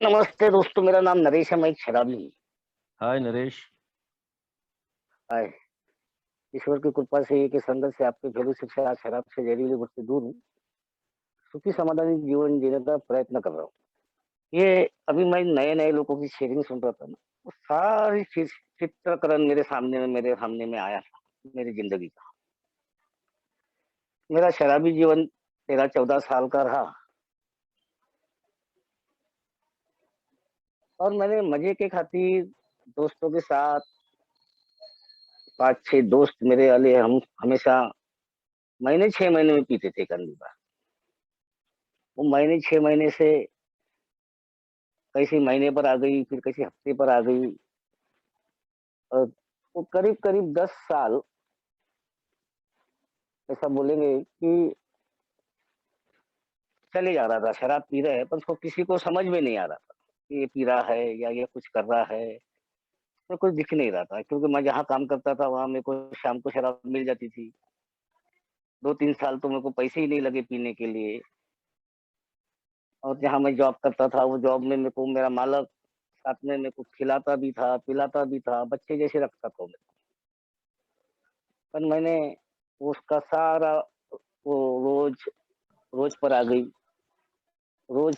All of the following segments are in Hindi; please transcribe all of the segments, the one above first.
नमस्ते दोस्तों, मेरा नाम नरेश है, मैं एक शराबी हूँ। हाय नरेश। हाय, ईश्वर की कृपा से एक संगत से आपके फेलोशिप से आज शराब से जहरीली गुट से दूर हूँ। सुखी समाधानी जीवन जीने का प्रयत्न कर रहा हूँ। ये अभी मैं नए-नए लोगों की शेयरिंग सुन रहा था ना, वो सारी चित्रीकरण मेरे सामने में आया था, मेरी ज़िंदगी का। मेरा शराबी जीवन 13-14 साल का रहा और मैंने मज़े के खातिर दोस्तों के साथ 5-6 दोस्त मेरे वाले हम हमेशा महीने 6 महीने में पीते थे कंदी बार। वो महीने 6 महीने से कैसे महीने पर आ गई, फिर कैसे हफ्ते पर आ गई और वो करीब-करीब 10 साल ऐसा बोलेंगे कि चले जा रहा था, शराब पी रहे हैं, पर उसको किसी को समझ में नहीं आ रहा था कि ये पी रहा है या ये कुछ कर रहा है। तो कुछ दिख नहीं रहा था क्योंकि मैं जहाँ काम करता था, वहाँ मेरे को शाम को शराब मिल जाती थी। 2-3 साल तो मेरे को पैसे ही नहीं लगे पीने के लिए और जहाँ मैं जॉब करता था, वो जॉब में मेरे को मेरा मालक साथ में मेरे को खिलाता भी था, पिलाता भी था, बच्चे जैसे रखता था वो मेरे को। पर मैंने उसका सारा वो रोज़ रोज़ पर आ गई, रोज़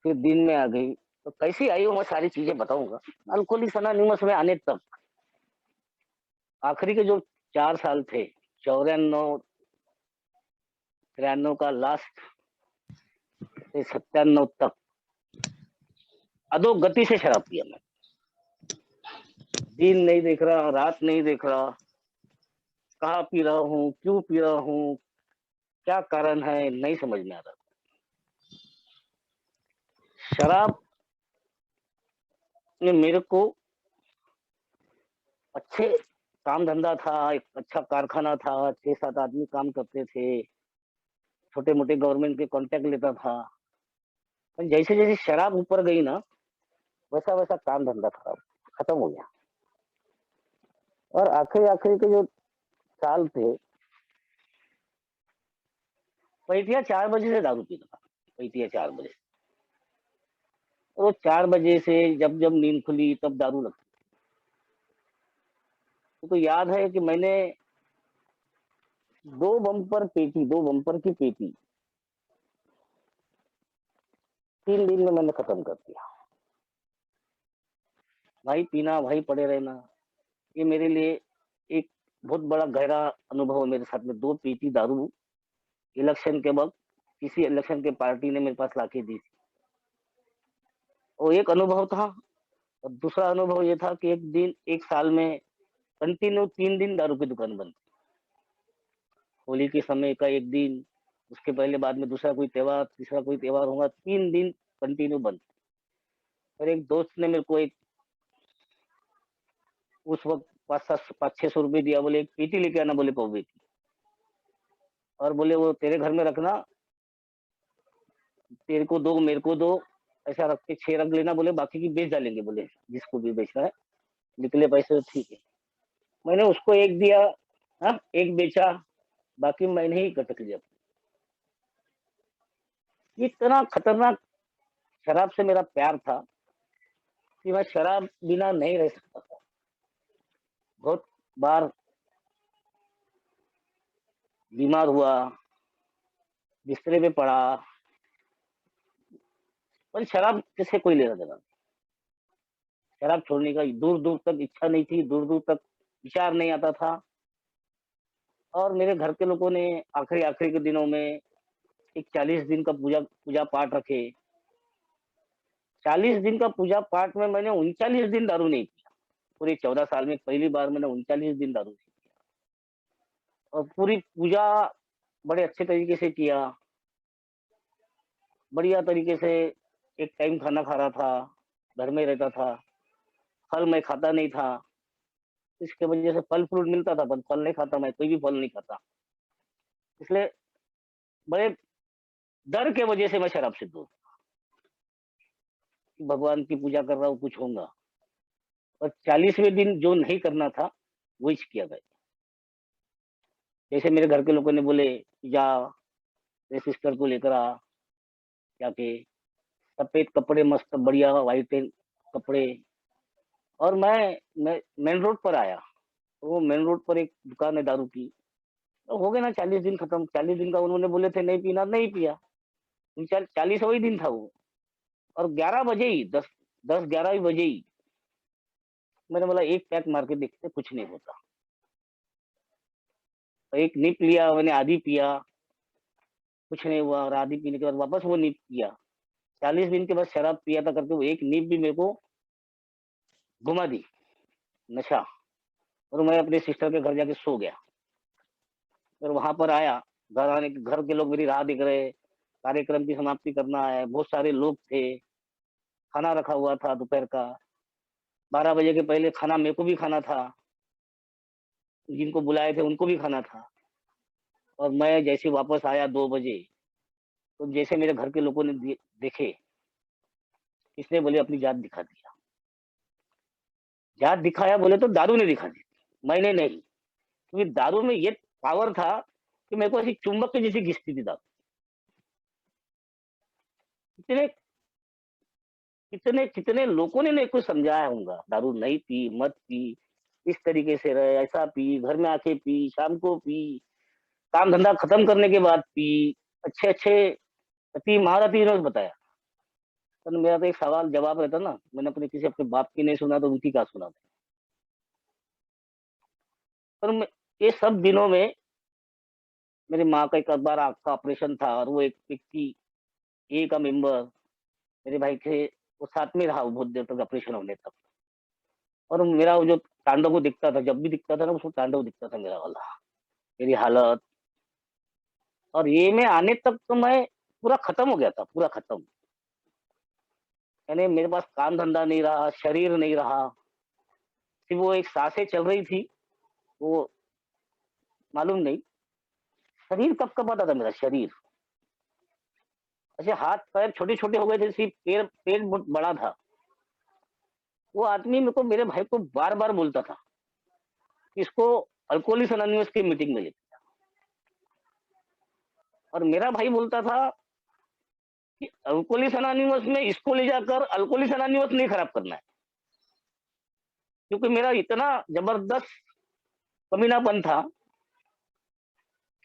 फिर दिन में आ गई, तो कैसी आई वो मैं सारी चीज़ें बताऊँगा। अल्कोहलिक अनोनिमस में आने तक आखिरी के जो 4 साल थे, 94, 93 का लास्ट से 97 तक अधोगति से शराब पिया मैं। दिन नहीं देख रहा, रात नहीं देख रहा, कहाँ पी रहा हूँ, क्यों पी रहा हूँ, क्या कारण है, नहीं समझ में आ रहा। शराब ने मेरे को अच्छे काम धंधा था, एक अच्छा कारखाना था, 6-7 आदमी काम करते थे, छोटे-मोटे गवर्नमेंट के कॉन्ट्रैक्ट लेता था। पर जैसे-जैसे शराब ऊपर गई ना, वैसा-वैसा काम धंधा खराब खत्म हो गया। और आखिरी-आखिरी के जो साल थे, पैठिया 4 बजे से दारू पीता था, पैठिया 4 बजे। और 4 बजे से जब-जब नींद खुली तब दारू लगती। तो याद है कि मैंने 2 बम्पर की पेटी 3 दिन में मैंने खत्म कर दिया। भाई पीना, भाई पड़े रहना, ये मेरे लिए एक बहुत बड़ा गहरा अनुभव है मेरे साथ में। 2 पेटी दारू इलेक्शन के वक़्त किसी इलेक्शन के पार्टी ने मेरे पास लाके दी थी। वो एक अनुभव था और दूसरा अनुभव ये था कि एक दिन 1 साल में कंटिन्यू 3 दिन दारू की दुकान बंद। होली के समय का 1 दिन, उसके पहले बाद में दूसरा कोई त्योहार, तीसरा कोई त्योहार होगा, 3 दिन कंटिन्यू बंद। और एक दोस्त ने मेरे को एक उस वक़्त 500-600 रुपए दिया, बोले, "एक पेटी लेके आना" बोले पौवे की और बोले, "वो तेरे घर में रखना, तेरे को 2 मेरे को 2, ऐसा रख के 6 रख लेना" बोले, "बाकी की बेच डालेंगे" बोले, "जिसको भी बेचना है, निकले पैसे तो ठीक है।" मैंने उसको 1 दिया, हाँ, 1 बेचा, बाकी मैंने ही गटक लिया। इतना खतरनाक शराब से मेरा प्यार था कि मैं शराब बिना नहीं रह सकता था। बहुत बार बीमार हुआ, बिस्तरे पे पड़ा, पर शराब से कोई लेना-देना नहीं। शराब छोड़ने का दूर-दूर तक इच्छा नहीं थी, दूर-दूर तक विचार नहीं आता था और मेरे घर के लोगों ने आखिरी-आखिरी के दिनों में एक 40 दिन का पूजा पाठ रखे। 40 दिन का पूजा पाठ में मैंने 39 दिन दारू नहीं पिया। पूरे 14 साल में पहली बार मैंने 39 दिन दारू नहीं पिया और पूरी पूजा बड़े अच्छे तरीके से किया, बढ़िया तरीके से एक टाइम खाना खा रहा था, घर में रहता था, फल मैं खाता नहीं था, इसकी वजह से फल-फ्रूट मिलता था पर फल नहीं खाता मैं, कोई भी फल नहीं खाता। इसलिए बड़े डर के वजह से मैं शराब से दूर, भगवान की पूजा कर रहा हूँ, कुछ होगा और 40वें दिन जो नहीं करना था, वही किया गया। जैसे मेरे घर के लोगों ने बोले, "जा, तेरे सिस्टर को लेकर आ, जाके सफेद कपड़े मस्त बढ़िया व्हाइट कपड़े। और मैं मेन रोड पर आया, तो वो मेन रोड पर एक दुकान है दारू की। तो हो गए ना 40 दिन खत्म, 40 दिन का उन्होंने बोले थे नहीं पीना, नहीं पिया। 40वां दिन था वो। और 11 बजे ही 10-11 बजे ही मैंने बोला एक पैक मार के देखते कुछ नहीं होता। तो एक निप लिया मैंने, आधी पिया, कुछ नहीं हुआ। और आधी पीने के बाद वापस वो निप पिया। 40 दिन के बाद शराब पिया था करके वो एक नींब भी मेरे को घुमा दी, नशा। और मैं अपने सिस्टर के घर जाके सो गया। फिर वहां पर आया, घर के लोग मेरी राह देख रहे, कार्यक्रम की समाप्ति करना है, बहुत सारे लोग थे, खाना रखा हुआ था दोपहर का। 12 बजे के पहले खाना मेरे को भी खाना था, जिनको बुलाए थे उनको भी खाना था। और मैं जैसे वापस आया 2 बजे, तो जैसे मेरे घर के लोगों ने देखे, इसने बोले अपनी जात दिखा दिया। जात दिखाया बोले तो दारू ने दिखा दी, मैंने नहीं। क्योंकि दारू में ये पावर था कि मेरे को ऐसी चुंबक की जैसी घिसती थी दारू। कितने कितने कितने लोगों ने मेरे को समझाया होगा, दारू नहीं पी, मत पी, इस तरीके से रहे, ऐसा पी, घर में आके पी, शाम को पी, काम धंधा खत्म करने के बाद पी। अच्छे अच्छे अति महारथी ने बताया। पर मेरा तो एक सवाल जवाब रहता ना, मैंने अपने बाप की नहीं सुना तो उनकी क्या सुना। पर ये सब दिनों में मेरी माँ का एक बार आँख का ऑपरेशन था, और वो एक व्यक्ति ए का मेंबर मेरे भाई थे, वो साथ में रहा वो बहुत देर तक ऑपरेशन होने तक। और मेरा वो जो तांडव वो दिखता था, जब भी दिखता था ना उसको तांडव दिखता था मेरा वाला, मेरी हालत। और ये में आने तक तो मैं पूरा खत्म हो गया था, पूरा खत्म। यानी मेरे पास काम धंधा नहीं रहा, शरीर नहीं रहा, सिर्फ वो एक सांसें चल रही थी, वो मालूम नहीं। शरीर कब कब आता था मेरा शरीर, ऐसे हाथ पैर छोटे छोटे हो गए थे, सिर्फ पैर पेट बहुत बड़ा था। वो आदमी मेरे को, मेरे भाई को बार बार बोलता था कि इसको अल्कोहलिक्स अनोनिमस की मीटिंग में ले। और मेरा भाई बोलता था कि अल्कोहलिक्स अनोनिमस में इसको ले जाकर अल्कोहलिक्स अनोनिमस नहीं खराब करना है। क्योंकि मेरा इतना जबरदस्त कमीनापन था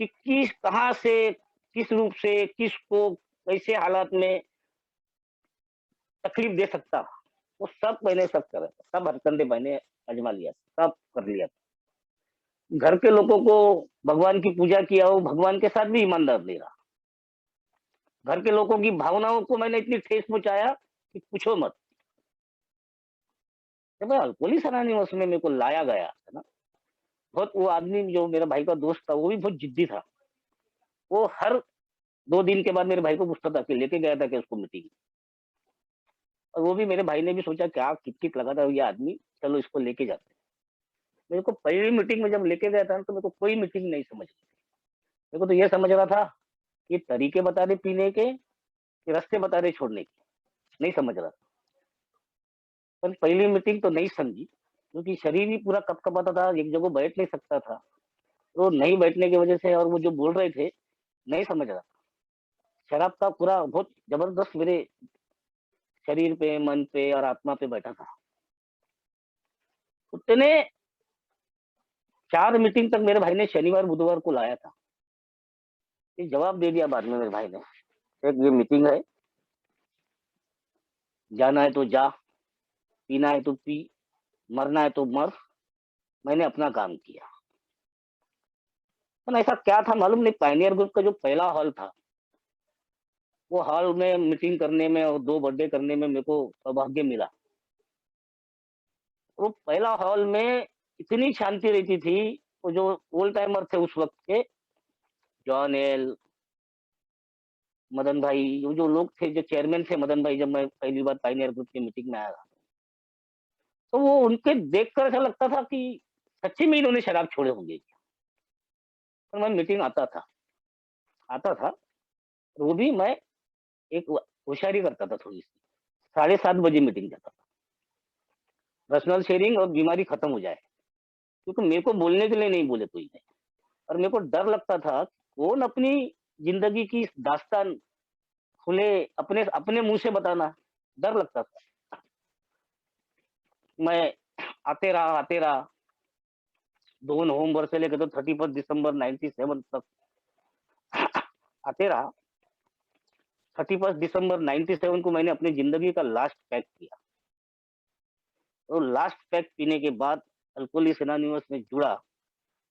कि किस कहाँ से, किस रूप से, किसको कैसे हालात में तकलीफ दे सकता, वो सब मैंने सब करा, सब हरकंडे मैंने आजमा लिया, सब कर लिया। घर के लोगों को भगवान की पूजा किया, वो भगवान के साथ भी ईमानदार नहीं रहा। घर के लोगों की भावनाओं को मैंने इतनी ठेस पहुंचाया कि पूछो मत। जब मैं अल्कोहलिक्स अनोनिमस में मेरे को लाया गया है ना, बहुत वो आदमी जो मेरा भाई का दोस्त था वो भी बहुत जिद्दी था। वो हर 2 दिन के बाद मेरे भाई को पूछता था कि लेके गया था कि उसको मीटिंग। और वो भी मेरे भाई ने भी सोचा क्या किट किट लगा था ये आदमी, चलो इसको लेके जाते हैं। मेरे को पहली मीटिंग में जब लेके गया था तो मेरे को कोई मीटिंग नहीं समझ, मेरे को तो ये समझ रहा था कि तरीके बता रहे पीने के, कि रास्ते बता रहे छोड़ने के, नहीं समझ रहा था। पर पहली मीटिंग तो नहीं समझी, क्योंकि शरीर ही पूरा कपकपाता था, एक जगह बैठ नहीं सकता था। तो नहीं बैठने की वजह से, और वो जो बोल रहे थे नहीं समझ रहा। शराब का पूरा बहुत जबरदस्त मेरे शरीर पे, मन पे और आत्मा पे बैठा था। उतने 4 मीटिंग तक मेरे भाई ने शनिवार बुधवार को लाया था। ये जवाब दे दिया बाद में मेरे भाई ने, एक ये मीटिंग है, जाना है तो जा, पीना है तो पी, मरना है तो मर, मैंने अपना काम किया। पर ऐसा क्या था मालूम नहीं, पायनियर ग्रुप का जो पहला हॉल था, वो हॉल में मीटिंग करने में और 2 बर्थडे करने में मेरे को सौभाग्य मिला। वो पहला हॉल में इतनी शांति रहती थी। वो जो ओल्ड टाइमर थे उस वक्त के, जॉन एल, मदन भाई, वो जो लोग थे, जो चेयरमैन थे मदन भाई, जब मैं पहली बार पायनियर ग्रुप की मीटिंग में आया था, तो वो उनके देखकर ऐसा लगता था कि सच्ची में इन्होंने शराब छोड़े होंगे। तो मैं मीटिंग आता था, वो भी मैं एक होशियारी करता था थोड़ी सी, 7:30 बजे मीटिंग जाता था, पर्सनल शेयरिंग और बीमारी खत्म हो जाए। क्योंकि मेरे को बोलने के लिए नहीं बोले कोई ने, और मेरे को डर लगता था कौन अपनी जिंदगी की दास्तान खुले अपने अपने मुँह से बताना, डर लगता था। मैं आते रहा, 2 नवंबर से लेकर तो 31 दिसंबर 97 तक आते रहा। 31 दिसंबर 97 को मैंने अपनी ज़िंदगी का लास्ट पैग किया। और लास्ट पैग पीने के बाद अल्कोहलिक एनोनिमस में जुड़ा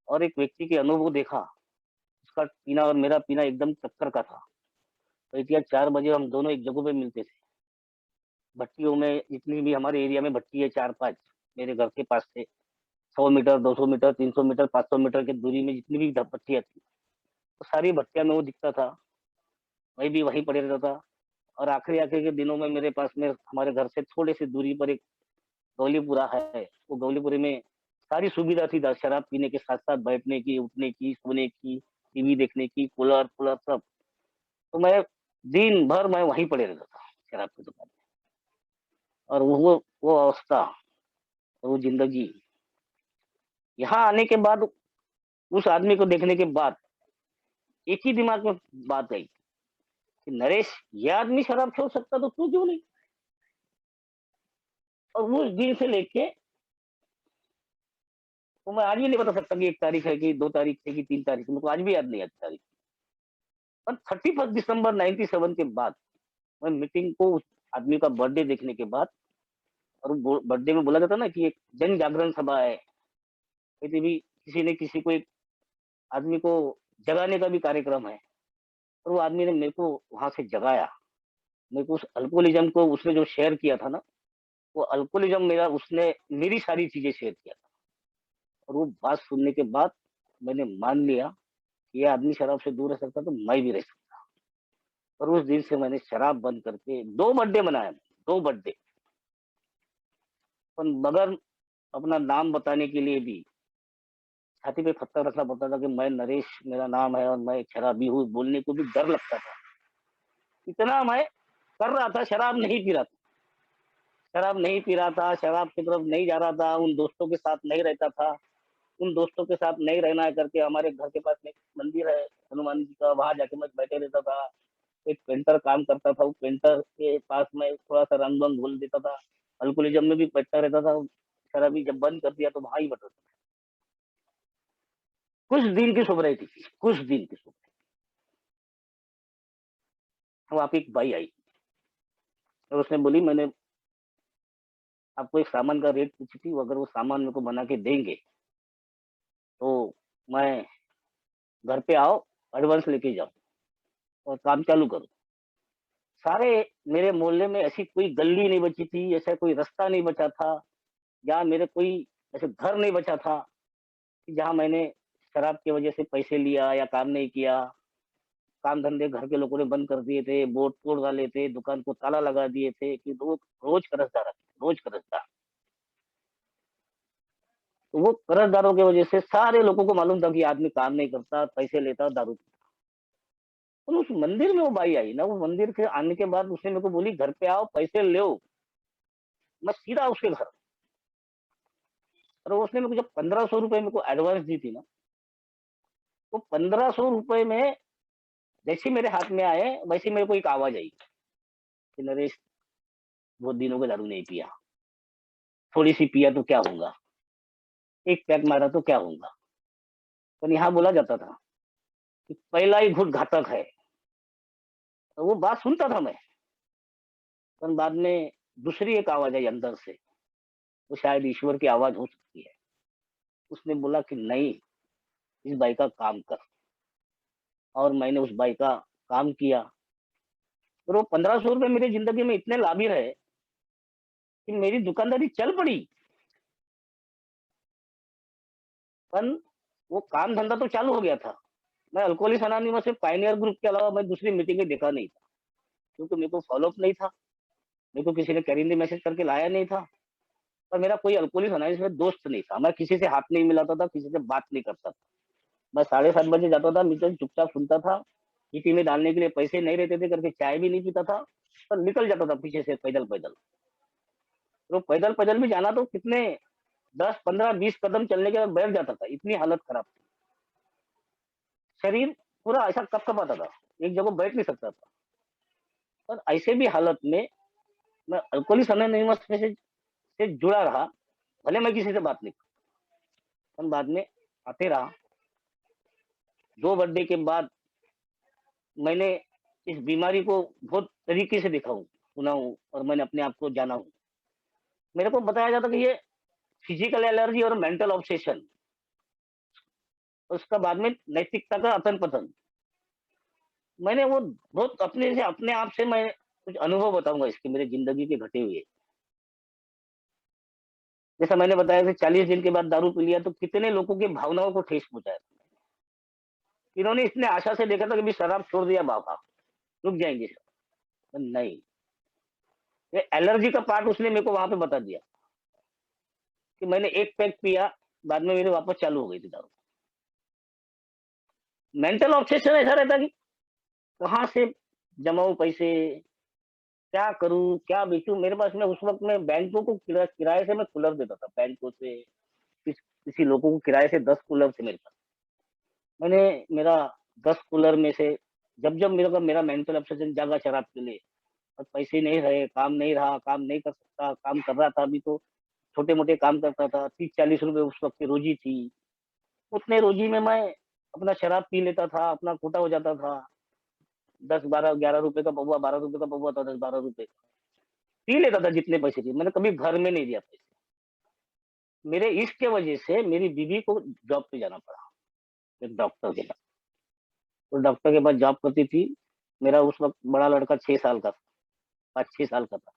और एक व्यक्ति के अनुभव देखा। उसका पीना और मेरा पीना एकदम टक्कर का था। तो 4 बजे हम दोनों एक जगह पे मिलते थे। भट्टियों में जितनी भी हमारे एरिया में भट्टी है 4-5 मेरे घर के पास से 100 मीटर, 200 मीटर, 300 मीटर, 500 मीटर की दूरी में जितनी भी भट्टियाँ थी, वो सारी भट्टियाँ में वो दिखता था। मैं भी वहीं पड़े रहता था। और आखिरी-आखिरी के दिनों में मेरे पास में हमारे घर से थोड़ी-सी दूरी पर एक गौलीपुरा है। वो गौलीपुरे में सारी सुविधा थी द शराब पीने के साथ-साथ बैठने की, उठने की, सोने की, टीवी देखने की, कूलर-फूलर सब। तो मैं दिन भर मैं वहीं पड़े रहता था, शराब की दुकान पे। और वो अवस्था, वो ज़िंदगी, यहाँ आने के बाद उस आदमी को देखने के बाद एक ही दिमाग में बात आई कि नरेश, ये आदमी शराब छोड़ सकता तो तू क्यों नहीं? और उस दिन से लेके तो मैं आज भी नहीं बता सकता कि 1 तारीख है कि 2 तारीख है कि 3 तारीख है, मेरे को आज भी याद नहीं है तारीख। पर 31 दिसंबर 97 के बाद मैं मीटिंग को उस आदमी का बर्थडे देखने के बाद और वो बर्थडे में बोला जाता है ना कि एक जन जागरण सभा है, कहीं भी किसी ने किसी को एक आदमी को जगाने का भी कार्यक्रम है। और वो आदमी ने मेरे को वहाँ से जगाया। मेरे को उस अल्कोहलिज़्म को उसने जो शेयर किया था ना, वो अल्कोहलिज़्म मेरा उसने मेरी सारी चीज़ें शेयर किया था। और वो बात सुनने के बाद मैंने मान लिया कि ये आदमी शराब से दूर रह सकता तो मैं भी रह सकता। और उस दिन से मैंने शराब बंद करके 2 बर्थडे मनाए, 2 बर्थडे। पर मगर अपना नाम बताने के लिए भी छाती पे पत्थर रखना पड़ता था कि मैं नरेश मेरा नाम है और मैं शराबी हूँ, बोलने को भी डर लगता था। इतना मैं कर रहा था, शराब नहीं पी रहा था। शराब नहीं पी रहा था, शराब की तरफ नहीं जा रहा था, उन दोस्तों के साथ नहीं रहता था। उन दोस्तों के साथ नहीं रहना है करके हमारे घर के पास में एक मंदिर है हनुमान जी का, वहाँ जाके मैं बैठे रहता था। एक पेंटर काम करता था, वो पेंटर के पास में थोड़ा-सा रंग-वंग घोल देता था। अल्कोहलिज़्म में भी बैठता रहता था। शराबी जब बंद कर दिया तो वहाँ ही बैठा था। कुछ दिन की सोबराइटी थी, कुछ दिन की सोबराइटी। वहाँ पे एक बाई आई और उसने बोली मैंने आपको एक सामान का रेट पूछी थी, अगर वो सामान मेरे को बना के देंगे, तो मैं घर पे आओ, एडवांस लेके जाओ और काम चालू करो। सारे मेरे मोहल्ले में ऐसी कोई गली नहीं बची थी, ऐसा कोई रास्ता नहीं बचा था, जहाँ मेरे कोई ऐसे घर नहीं बचा था, कि जहाँ मैंने शराब की वजह से पैसे लिया या काम नहीं किया। काम धंधे घर के लोगों ने बंद कर दिए थे, बोर्ड तोड़ डाले थे, दुकान को ताला लगा दिए थे कि लोग रोज़ कर्ज़दार आते, रोज़ कर्ज़दार। तो वो कर्ज़दारों की वजह से सारे लोगों को मालूम था कि ये आदमी काम नहीं करता, पैसे लेता, दारू पीता। तो उस मंदिर में वो बाई आई ना, वो मंदिर के आने के बाद उसने मेरे को बोली, "घर पे आओ, पैसे लो।" मैं सीधा उसके घर। और उसने मेरे को जब ₹1500 मेरे को एडवांस दी थी ना, वो ₹1500 में जैसे ही मेरे हाथ में आए, वैसे ही मेरे को एक आवाज़ आई कि नरेश, बहुत दिन हो गए दारू नहीं पिया। थोड़ी-सी पिया तो क्या होगा? एक पैग मारा तो क्या होगा? पर यहाँ बोला जाता था कि पहला ही घूँट घातक है। तो वो बात सुनता था मैं, पर बाद में दूसरी एक आवाज़ आई अंदर से, वो शायद ईश्वर की आवाज़ हो सकती है। उसने बोला कि नहीं, इस बाई का काम कर। और मैंने उस बाई का काम किया। और वो ₹1500 मेरी ज़िंदगी में इतने लाभिर है कि मेरी दुकानदारी चल पड़ी। पर वो काम धंधा तो चालू हो गया था। मैं अल्कोहलिक्स अनोनिमस में पायनियर ग्रुप के अलावा मैं दूसरी मीटिंगें देखा नहीं था, क्योंकि मेरे को फ़ॉलो अप नहीं था। मेरे को किसी ने करीबी मैसेज करके लाया नहीं था। और मेरा कोई अल्कोहलिक्स अनोनिमस में दोस्त नहीं था। मैं किसी से हाथ नहीं मिलाता था, किसी से बात नहीं करता था। मैं 7:30 बजे जाता था, मीटिंग चुपचाप सुनता था। किटी में डालने के लिए पैसे नहीं रहते थे करके चाय भी नहीं पीता था, पर निकल जाता था पीछे से पैदल-पैदल। तो पैदल-पैदल भी जाना तो कितने 10, 15, 20 कदम चलने के बाद बैठ जाता था, इतनी हालत खराब थी। शरीर पूरा ऐसा कँप-कँपाता था, एक जगह बैठ नहीं सकता था। और ऐसे भी हालत में मैं अल्कोहलिक अनोनिमस में से जुड़ा रहा, भले मैं किसी से बात नहीं करूँ, बाद में आते रहा। 2 बर्थडे के बाद मैंने इस बीमारी को बहुत तरीके से देखा हूँ, सुना हूँ और मैंने अपने आप को जाना हूँ। मेरे को बताया जाता कि ये फिजिकल एलर्जी और मेंटल ऑब्सेशन, उसका बाद में नैतिकता का अतन-पतन। मैंने वो बहुत अपने आप से मैं कुछ अनुभव बताऊँगा इसके, मेरे ज़िंदगी के घटे हुए। जैसा मैंने बताया कि 40 दिन के बाद दारू पी लिया तो कितने लोगों की भावनाओं को ठेस पहुँचाया। इन्होंने इतने आशा से देखा था कि भी शराब छोड़ दिया बाबा, रुक जाएँगे सब, पर नहीं। ये एलर्जी का पार्ट उसने मेरे को वहाँ पे बता दिया कि मैंने 1 पैक पिया, बाद में मेरे वापस चालू हो गई थी दारू। मेंटल ऑब्सेशन ऐसा रहता है कि कहाँ से जमाऊँ पैसे, क्या करूँ, क्या बेचूँ? मेरे पास में उस वक़्त में बैंकों को किराए से मैं कूलर देता था, बैंकों से, किसी लोगों को किराए से 10 कूलर थे मेरे पास। मैंने मेरा 10 कूलर में से जब मेरा मेंटल ऑब्सेशन जागा शराब के लिए और पैसे नहीं रहे, काम नहीं रहा, काम नहीं कर सकता, काम कर रहा था अभी तो छोटे-मोटे काम करता था, 30-40 रुपए उस वक़्त की रोज़ी थी। उतने रोज़ी में मैं अपना शराब पी लेता था, अपना खोटा हो जाता था। 10, 12, 11 रुपए का पौवा, 12 रुपए का पौवा था, 10, 12 रुपए। पी लेता था जितने पैसे थे, मैंने कभी घर में नहीं दिया पैसे। मेरे इसके वजह से मेरी बीवी को जॉब पे जाना पड़ा, एक डॉक्टर के पास। वो डॉक्टर के पास जॉब करती थी। मेरा उस वक़्त बड़ा लड़का 6 साल का था, 5-6 साल का था।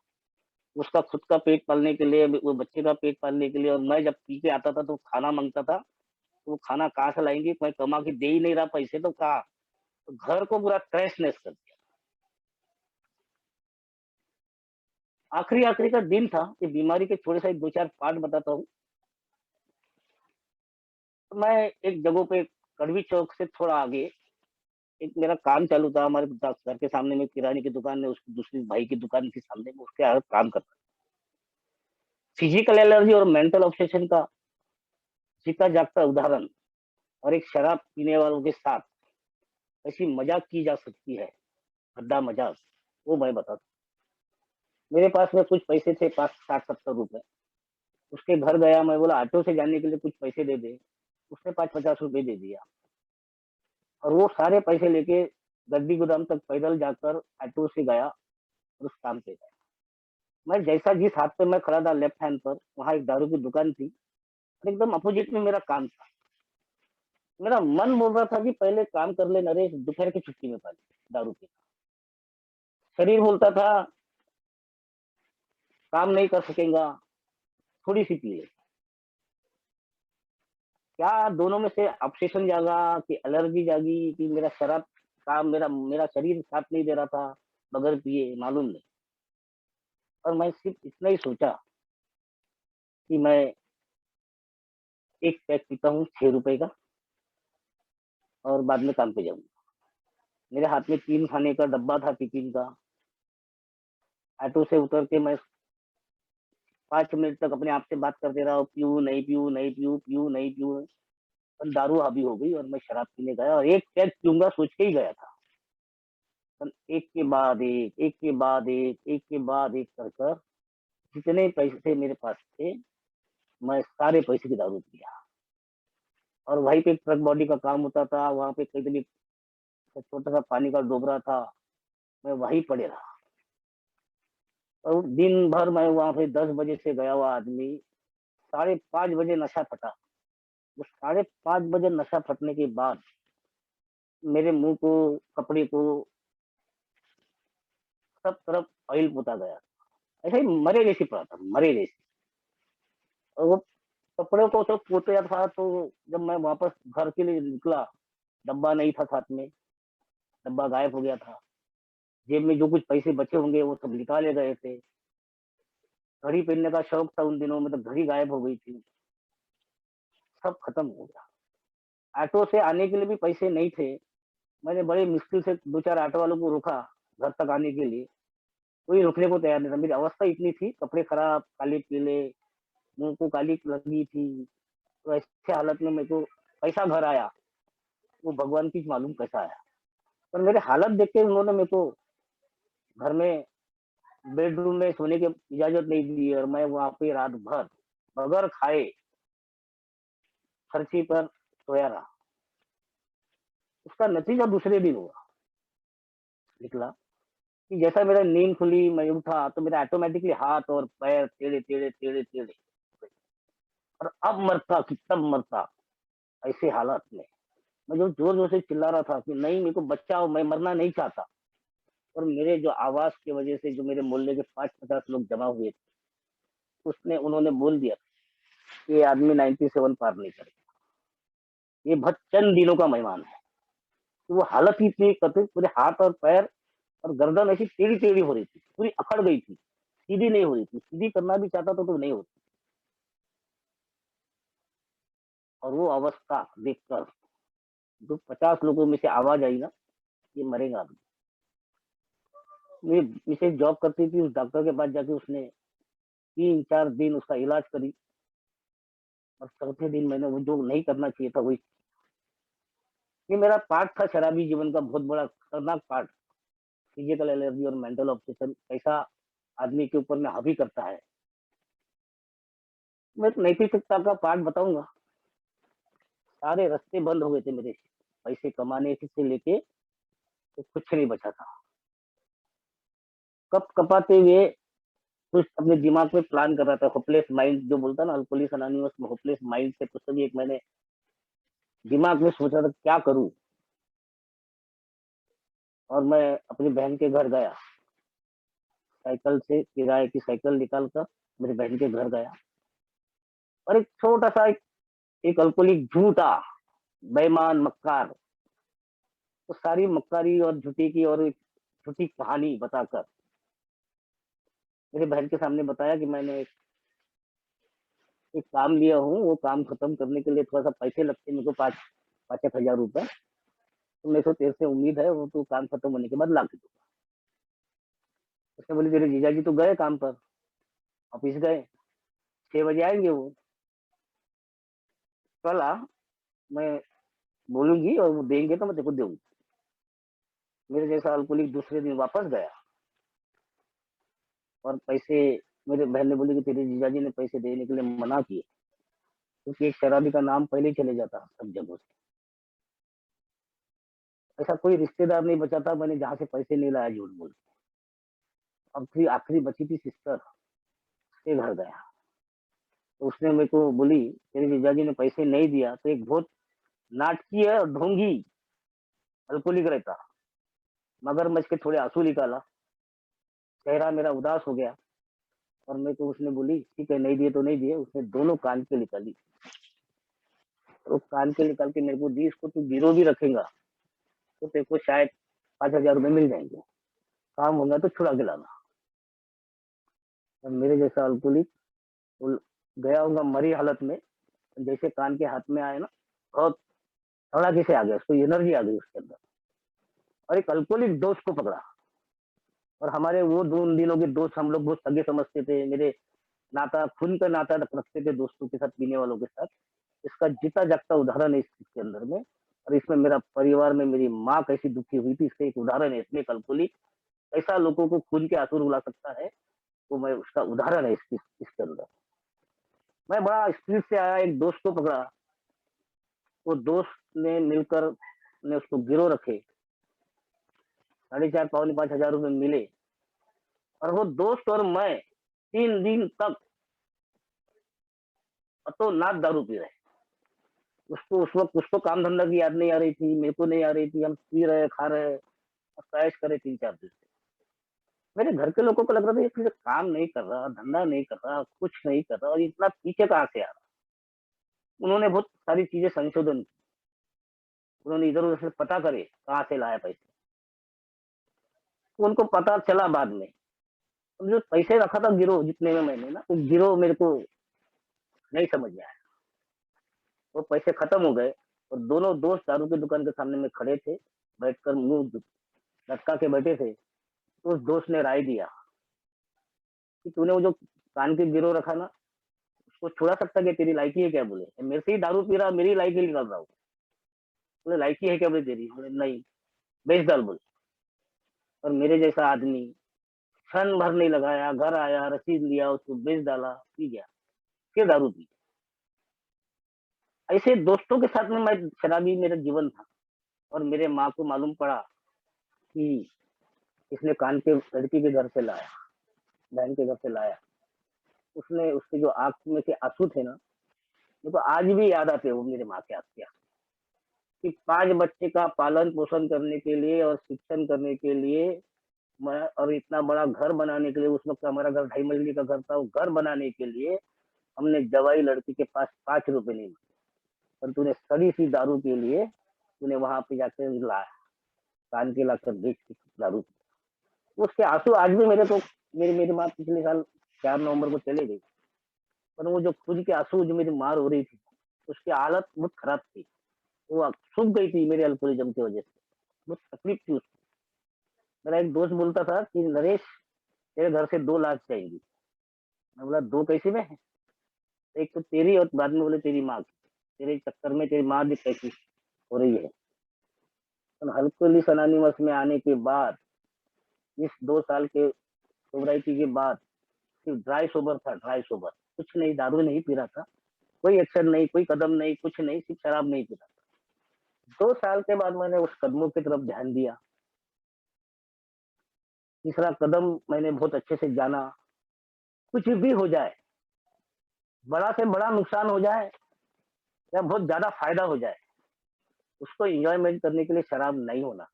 उसका खुद का पेट पालने के लिए, वो बच्चे का पेट पालने के लिए और मैं जब पी के आता था तो खाना माँगता था, तो वो खाना कहाँ से लाएँगे? मैं कमा के दे ही नहीं रहा पैसे तो कहाँ? तो घर को पूरा तहस-नहस कर दिया। आखिरी-आखिरी का दिन था, ये बीमारी के थोड़े-से 2-4 पार्ट बताता हूँ। तो मैं एक जगह पे कड़वी चौक से थोड़ा आगे एक मेरा काम चालू था, हमारे घर के सामने में किराने की दुकान है, उसकी दूसरी भाई की दुकान थी सामने में, उसके यहाँ काम करता। फिजिकल एलर्जी और मेंटल ऑब्सेशन का जीता-जागता उदाहरण और एक शराब पीने वालों के साथ कैसी मज़ाक की जा सकती है, भद्दा मज़ाक, वो मैं बताता हूँ। मेरे पास में कुछ पैसे थे 5 60-70 रुपए, उसके घर गया, मैं बोला ऑटो से जाने के लिए कुछ पैसे दे दे, उसने 5-50 रुपए दे दिया और वो सारे पैसे लेके गद्दी गोदाम तक पैदल जाकर ऑटो से गया और उस काम पे गया। मैं जैसा जिस हाथ पे मैं खड़ा था लेफ्ट हैंड पर, वहाँ एक दारू की दुकान थी और एकदम अपोजिट में मेरा काम था। मेरा मन बोल रहा था कि पहले काम कर ले नरेश, दोपहर की छुट्टी में पा ले दारू पी। शरीर बोलता था काम नहीं कर सकेगा, थोड़ी-सी पी ले। क्या दोनों में से ऑब्सेशन जागा कि एलर्जी जागी कि मेरा शराब का मेरा मेरा शरीर साथ नहीं दे रहा था बगैर पिए, मालूम नहीं। और मैं सिर्फ़ इतना ही सोचा कि मैं 1 पैक पीता हूँ ₹6 का और बाद में काम पे जाऊँगा। मेरे हाथ में 3 खाने का डब्बा था टिफ़िन का। ऑटो से उतर के मैं 5 मिनट तक अपने आप से बात करते रहा, पीऊँ, नहीं पीऊँ, नहीं पीऊँ, पीऊँ, नहीं पीऊँ। और दारू हावी हो गई और मैं शराब पीने गया और 1 पैक पीऊँगा सोच के ही गया था। पर एक के बाद एक, एक के बाद एक, एक के बाद एक कर कर जितने पैसे मेरे पास थे, मैं सारे पैसे की दारू पिया। और वहीं पे ट्रक बॉडी का काम होता था, वहाँ पे कहीं छोटा-सा पानी का डोबरा था, मैं वहीं पड़े रहा। और दिन भर मैं वहाँ पे 10 बजे से गया हुआ आदमी, साढ़े 5 बजे नशा फटा। वो साढ़े 5 बजे नशा फटने के बाद मेरे मुँह को, कपड़े को, सब तरफ ऑयल पोता गया। ऐसे ही मरे जैसे पड़ा था, मरे जैसे। और वो कपड़ों को तो पोता था तो जब मैं वापस घर के लिए निकला, डब्बा नहीं था साथ में, डब्बा गायब हो गया था। जेब में जो कुछ पैसे बचे होंगे वो सब निकाले गए थे। घड़ी पहनने का शौक था उन दिनों में तो घड़ी गायब हो गई थी। सब खत्म हो गया। ऑटो से आने के लिए भी पैसे नहीं थे। मैंने बड़ी मुश्किल से 2-4 ऑटो वालों को रोका घर तक आने के लिए। कोई रुकने को तैयार नहीं था। मेरी अवस्था इतनी थी, कपड़े खराब, काले-पीले, मुँह को काली लगी थी। तो ऐसे हालत में मेरे को पैसा घर आया, वो भगवान की मालूम कैसा आया। पर मेरे हालत देख के उन्होंने मेरे को घर में बेडरूम में सोने की इजाज़त नहीं दी और मैं वहाँ पे रात भर बगैर खाए फर्शी पर सोया रहा। उसका नतीजा दूसरे दिन हुआ निकला कि जैसा मेरा नींद खुली, मैं उठा तो मेरा ऑटोमैटिकली हाथ और पैर टेढ़े-टेढ़े और अब मरता कि तब मरता, ऐसे हालात में। मैं जो ज़ोर-ज़ोर से चिल्ला रहा था कि नहीं मेरे को बचाओ, मैं मरना नहीं चाहता। और मेरे जो आवाज़ की वज़ह से जो मेरे मोहल्ले के 5-50 लोग जमा हुए थे, उन्होंने बोल दिया कि ये आदमी 97 पार नहीं करेगा। ये बहुत चंद दिनों का मेहमान है। तो वो हालत ही इतनी कथित, पूरे हाथ और पैर और गर्दन ऐसी टेढ़ी-टेढ़ी हो रही थी, पूरी अकड़ गई थी, सीधी नहीं हो रही थी। सीधी करना भी चाहता था तो नहीं होती। और वो अवस्था देखकर जो 50 लोगों में से आवाज़ आई ना, ये मरेगा अभी। मेरी मिसेज़ जॉब करती थी, उस डॉक्टर के पास जाके उसने 3-4 दिन उसका इलाज करी और चौथे दिन मैंने वो जो नहीं करना चाहिए था वही। ये मेरा पार्ट था शराबी जीवन का बहुत बड़ा खतरनाक पार्ट। फिजिकल एलर्जी और मेंटल ऑब्सेशन कैसा आदमी के ऊपर में हावी करता है। मैं एक नैतिकता का पार्ट बताऊँगा। सारे रास्ते बंद हो गए थे मेरे, पैसे कमाने से लेके तो कुछ नहीं बचा था। कँप-कँपाते हुए कुछ अपने दिमाग में प्लान कर रहा था, होपलेस माइंड जो बोलता है ना, अल्कोहलिक्स अनोनिमस में होपलेस माइंड से पुस्तक भी एक मैंने दिमाग में सोचा था क्या करूँ? और मैं अपनी बहन के घर गया। साइकिल से किराए की साइकिल निकाल कर मेरी बहन के घर गया और एक छोटा-सा एक अल्कोहलिक झूठा, बेईमान, मक्कार, तो सारी मक्कारी और झूठी की और एक झूठी कहानी बताकर मेरी बहन के सामने बताया कि मैंने एक काम लिया हूँ, वो काम खत्म करने के लिए थोड़ा-सा पैसे लगते हैं मेरे को 5 एक हज़ार रुपए। तो मेरे को तेरे से उम्मीद है वो तू काम खत्म होने के बाद ला के दो। उसने बोली तेरे जीजाजी तो गए काम पर, ऑफिस गए, 6 बजे आएँगे वो, कल आ, मैं बोलूँगी और वो देंगे तो मैं तेरे को दूँगी। मेरे जैसा अल्कोहलिक दूसरे दिन वापस गया और पैसे मेरे बहन ने बोली कि तेरे जीजाजी ने पैसे देने के लिए मना किए, क्योंकि एक शराबी का नाम पहले ही चले जाता सब जगहों से। ऐसा कोई रिश्तेदार नहीं बचा था मैंने जहाँ से पैसे नहीं लाया झूठ बोल के। अब फिर आखिरी बची थी सिस्टर, उसके घर गया। तो उसने मेरे को बोली तेरे जीजाजी ने पैसे नहीं दिया तो एक बहुत नाटकीय और ढोंगी अल्कोहलिक रहता, मगरमच्छ के थोड़े आंसू निकाला, चेहरा मेरा उदास हो गया और मेरे को उसने बोली ठीक है नहीं दिए तो नहीं दिए। उसने दोनों कान के निकाली और कान के निकाल के मेरे को दी, इसको तू गिरो भी रखेगा तो तेरे को शायद 5,000 रुपए मिल जाएंगे, काम होगा तो छुड़ा के लाना। और मेरे जैसा अल्कोहलिक वो गया होगा मरी हालत में, जैसे कान के हाथ में आए ना, बहुत तड़ाके से आ गया, उसको एनर्जी आ गई उसके अंदर और एक अल्कोहलिक दोस्त को पकड़ा। और हमारे वो दो उन दिनों के दोस्त हम लोग बहुत सगे समझते थे, मेरे नाता खून का नाता रखते थे दोस्तों के साथ, पीने वालों के साथ। इसका जीता जागता उदाहरण है इसके अंदर में। और इसमें मेरा परिवार में मेरी माँ कैसी दुखी हुई थी इसका एक उदाहरण है। इसमें एक अल्कोहलिक ऐसा लोगों को खून के आंसू रुला सकता है, तो मैं उसका उदाहरण है इसके अंदर। मैं बड़ा स्पीड से आया, एक दोस्त को पकड़ा, वो दोस्त ने मिलकर ने उसको गिरो रखे, 4.5 पौने 5,000 रुपए मिले और वो दोस्त और मैं 3 दिन तक अतोनात दारू पी रहे। उसको उस वक़्त उसको काम धंधा की याद नहीं आ रही थी, मेरे को नहीं आ रही थी। हम पी रहे, खा रहे और ऐश करे 3-4 दिन से। मेरे घर के लोगों को लग रहा था ये किसी काम नहीं कर रहा, धंधा नहीं कर रहा, कुछ नहीं कर रहा और इतना पीछे कहाँ से आ रहा। उन्होंने बहुत सारी चीज़ें संशोधन की। उन्होंने इधर-उधर से पता करे कहाँ से लाया पैसे। तो उनको पता चला बाद में। तो जो पैसे रखा था गिरो जितने में मैंने ना, वो गिरो मेरे को नहीं समझ में आया। वो पैसे खत्म हो गए और दोनों दोस्त दारू की दुकान के सामने में खड़े थे, बैठकर मुँह लटका के बैठे थे। तो उस दोस्त ने राय दिया कि तूने वो जो कान के गिरो रखा ना, उसको छुड़ा सकता क्या, तेरी लायकी है क्या? बोले, मेरे से ही दारू पी रहा, मेरी लायकी निकाल रहा हूँ। बोले लायकी है क्या बोले तेरी? बोले नहीं, बेच डाल बोले। और मेरे जैसा आदमी क्षण भर नहीं लगाया, घर आया, रसीद लिया, उसको बेच डाला, पी गया, फिर दारू पी। ऐसे दोस्तों के साथ में मैं शराबी मेरा जीवन था। और मेरे माँ को मालूम पड़ा कि इसने कान के लड़की के घर से लाया, बहन के घर से लाया। उसने उसके जो आँख में के आँसू थे ना, मेरे को आज भी याद आते हैं वो मेरे माँ के आँख के। कि 5 बच्चे का पालन-पोषण करने के लिए और शिक्षण करने के लिए मैं और इतना बड़ा घर बनाने के लिए, उस वक़्त हमारा घर 2.5 मंजिले का घर था, वो घर बनाने के लिए हमने जवाई लड़की के पास 5 रुपए नहीं माँगे। पर तूने सड़ी-सी दारू के लिए तूने वहाँ पे जाके लाया, कान के लाकर बेच के दारू। उसके आँसू आज भी मेरे को, मेरी मेरी माँ पिछले साल 4 नवंबर को चली गई। पर वो जो खुद के आँसू जो मेरी माँ रो रही थी, उसकी हालत बहुत खराब थी। वो सूख गई थी मेरे अल्कोहलिज़्म की वज़ह से। बहुत तकलीफ थी उसको। मेरा एक दोस्त बोलता था कि नरेश, तेरे घर से 2 लाख चाहिए। मैं बोला 2 कैसे में? एक तो तेरी और बाद में बोले तेरी माँ की। तेरे चक्कर में तेरी माँ भी कैसी हो रही है। तो अल्कोहलिक्स अनोनिमस में आने के बाद, इस 2 साल के सोबराइटी के बाद सिर्फ ड्राई सोबर था, ड्राई सोबर। कुछ नहीं, दारू नहीं पी रहा था। कोई एक्शन नहीं, कोई कदम नहीं, कुछ नहीं, सिर्फ शराब नहीं पी रहा था। 2 साल के बाद मैंने उस कदमों की तरफ ध्यान दिया। तीसरा कदम मैंने बहुत अच्छे से जाना, कुछ भी हो जाए, बड़ा से बड़ा नुकसान हो जाए या बहुत ज़्यादा फ़ायदा हो जाए, उसको एन्जॉयमेंट करने के लिए शराब नहीं होना।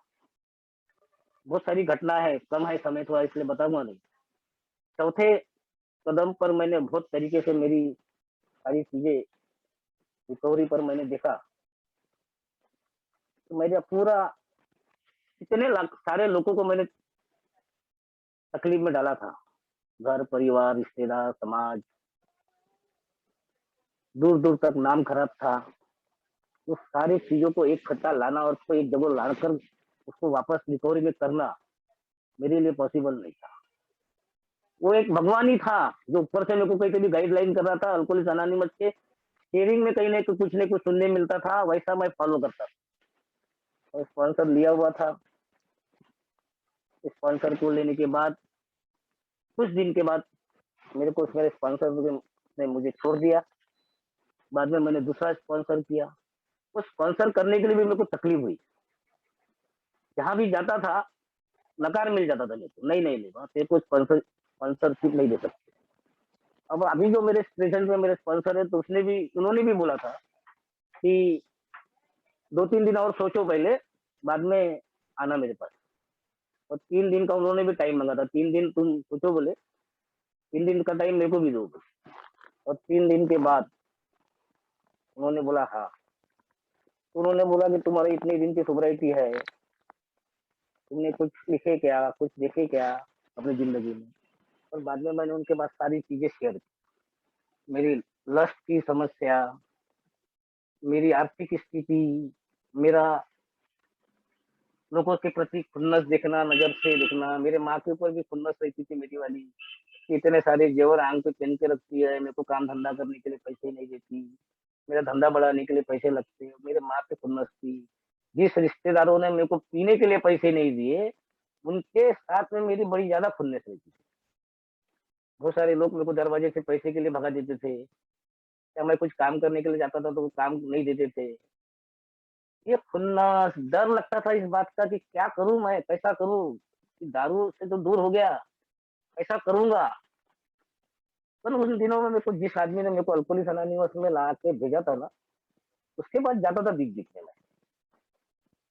बहुत सारी घटना है, कम है समय थोड़ा, इसलिए बताऊँगा नहीं। चौथे कदम पर मैंने बहुत तरीके से मेरी सारी चीज़ें रिकवरी पर मैंने देखा, तो मेरा पूरा इतने लाख सारे लोगों को मैंने तकलीफ में डाला था। घर, परिवार, रिश्तेदार, समाज, दूर-दूर तक नाम खराब था। वो सारी चीज़ों को एक इकट्ठा लाना और उसको एक जगह लाकर उसको वापस रिकवरी में करना मेरे लिए पॉसिबल नहीं था। वो एक भगवान ही था जो ऊपर से मेरे को कहीं-कहीं गाइडलाइन कर रहा था। अल्कोहलिक्स अनोनिमस के शेयरिंग में कहीं न कुछ न कुछ सुनने मिलता था, वैसा मैं फॉलो करता था। और स्पॉन्सर लिया हुआ था। स्पॉन्सर को लेने के बाद कुछ दिन के बाद मेरे को मेरे स्पॉन्सर ने मुझे छोड़ दिया। बाद में मैंने दूसरा स्पॉन्सर किया। वो स्पॉन्सर करने के लिए भी मेरे को तकलीफ हुई। जहाँ भी जाता था, नकार मिल जाता था मेरे को। नहीं, नहीं, नहीं, तेरे को स्पॉन्सरशिप नहीं दे सकते। अब अभी जो मेरे प्रेज़ेंट में मेरे स्पॉन्सर है, तो उन्होंने भी बोला था कि 2-3 दिन और सोचो पहले, बाद में आना मेरे पास। और 3 दिन का उन्होंने भी टाइम माँगा था। 3 दिन तुम सोचो बोले, 3 दिन का टाइम मेरे को भी दो बोले। और 3 दिन के बाद उन्होंने बोला हाँ। तो उन्होंने बोला कि तुम्हारी इतने दिन की सोब्रिटी है, तुमने कुछ लिखे क्या, कुछ देखे क्या अपनी ज़िंदगी में? और बाद में मैंने उनके पास सारी चीज़ें शेयर की। मेरी लस्ट की समस्या, मेरी आर्थिक स्थिति, मेरा लोगों के प्रति खुन्नस देखना, नज़र से देखना। मेरे माँ के ऊपर भी खुन्नस रहती थी मेरी वाली, कि इतने सारे ज़ेवर आँख पे पहन के रखती है, मेरे को काम-धंधा करने के लिए पैसे नहीं देती, मेरा धंधा बढ़ाने के लिए पैसे लगते हैं। मेरे माँ पे खुन्नस थी। जिस रिश्तेदारों ने मेरे को पीने के लिए पैसे नहीं दिए, उनके साथ में मेरी बड़ी ज़्यादा खुन्नस रहती थी। बहुत सारे लोग मेरे को दरवाजे से पैसे के लिए भगा देते थे, या मैं कुछ काम करने के लिए जाता था तो वो काम नहीं देते थे। ये खुन्नस, डर लगता था इस बात का कि क्या करूँ मैं, कैसा करूँ? कि दारू से तो दूर हो गया, कैसा करूँगा? पर उन दिनों में मेरे को जिस आदमी ने मेरे को अल्कोहलिक्स अनोनिमस में ला के भेजा था ना, उसके बाद जाता था भीख दिखने में,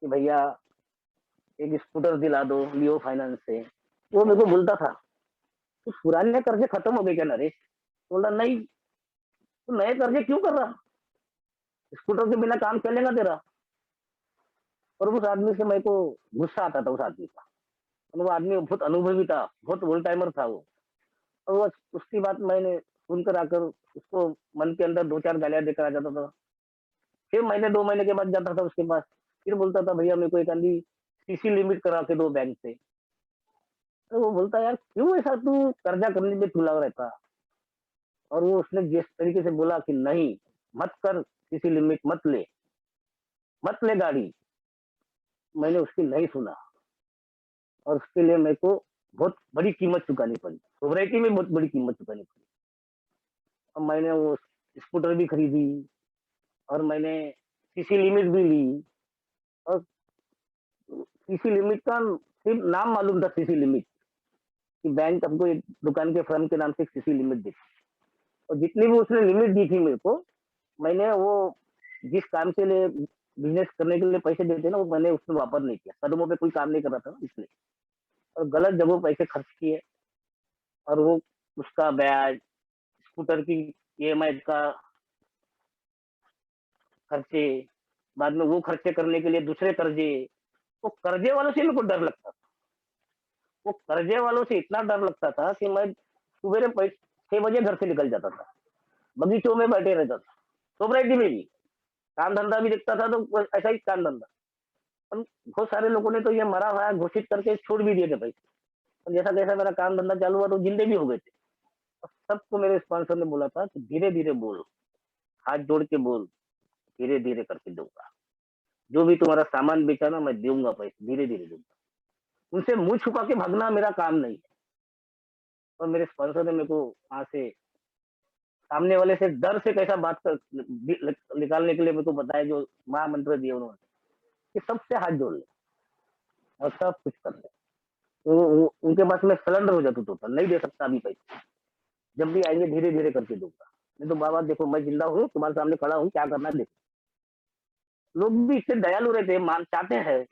कि भैया एक स्कूटर दिला दो लियो फाइनेंस से। वो मेरे को बोलता था, "तू पुराने कर्जे खत्म हो गए क्या नरेश?" बोला, "नहीं।" "तू नए कर्जे क्यों कर रहा? स्कूटर के बिना काम चलेगा तेरा?" और उस आदमी से मेरे को गुस्सा आता था उस आदमी का। और वो आदमी बहुत अनुभवी था, बहुत ओल्ड टाइमर था वो। और वो उसकी बात मैंने सुनकर आकर उसको मन के अंदर 2-4 गालियाँ देकर आ जाता था। फिर महीने 2 महीने के बाद जाता था उसके पास, फिर बोलता था भैया मेरे को एक आधी सीसी लिमिट करा के दो बैंक से। तो वो बोलता यार क्यों ऐसा तू कर्जा करने पे तुला रहता? और वो उसने जिस तरीके से बोला कि नहीं, मत कर, सीसी लिमिट मत ले गाड़ी। मैंने उसकी नहीं सुना और उसके लिए मेरे को बहुत बड़ी कीमत चुकानी पड़ी, सोसाइटी में बहुत बड़ी कीमत चुकानी पड़ी। अब मैंने वो स्कूटर भी खरीदी और मैंने सीसी लिमिट भी ली और सीसी लिमिट का सिर्फ नाम मालूम था, सीसी लिमिट कि बैंक हमको एक दुकान के फर्म के नाम से एक सीसी लिमिट देती, और जितनी भी उसने लिमिट दी थी मेरे को, मैंने वो जिस काम के लिए बिजनेस करने के लिए पैसे देते ना, वो मैंने उसमें वापर नहीं किया, कदमों पे कोई काम नहीं कर रहा था ना इसलिए, और गलत जगहों पैसे खर्च किए, और वो उसका ब्याज, स्कूटर की ईएमआई का खर्चे, बाद में वो खर्चे करने के लिए दूसरे कर्जे, वो कर्जे वालों से मेरे को डर लगता था। वो कर्जे वालों से इतना डर लगता था कि मैं सुबह 6 बजे घर से निकल जाता था, बगीचों में बैठे रहता था, सोसाइटी में भी काम धंधा भी देखता था, तो ऐसा ही काम धंधा। पर बहुत सारे लोगों ने तो ये मरा हुआ है घोषित करके छोड़ भी दिए थे भाई, और जैसा जैसा मेरा काम धंधा चालू हुआ तो जिंदे भी हो गए थे। और सबको मेरे स्पॉन्सर ने बोला था कि धीरे धीरे बोल, हाथ जोड़ के बोल, धीरे धीरे करके दूंगा, जो भी तुम्हारा सामान बेचा ना मैं दूंगा, पैसे धीरे धीरे दूंगा। उनसे मुंह छुपा के भागना मेरा काम नहीं है। और मेरे स्पॉन्सर ने मेरे को वहां से, सामने वाले से डर से कैसा बात कर निकालने के लिए मेरे को बताया, जो महामंत्र दिए उन्होंने कि सबसे हाथ जोड़ ले और सब कुछ कर ले। उनके पास में सरेंडर हो जाता, टोटल नहीं दे सकता अभी पैसे, जब भी आएंगे धीरे धीरे करके दूंगा। नहीं तो बाबा देखो मैं जिंदा हूँ, तुम्हारे सामने खड़ा हूँ, क्या करना है देखो। लोग भी इतने दयालु रहते हैं, मान चाहते हैं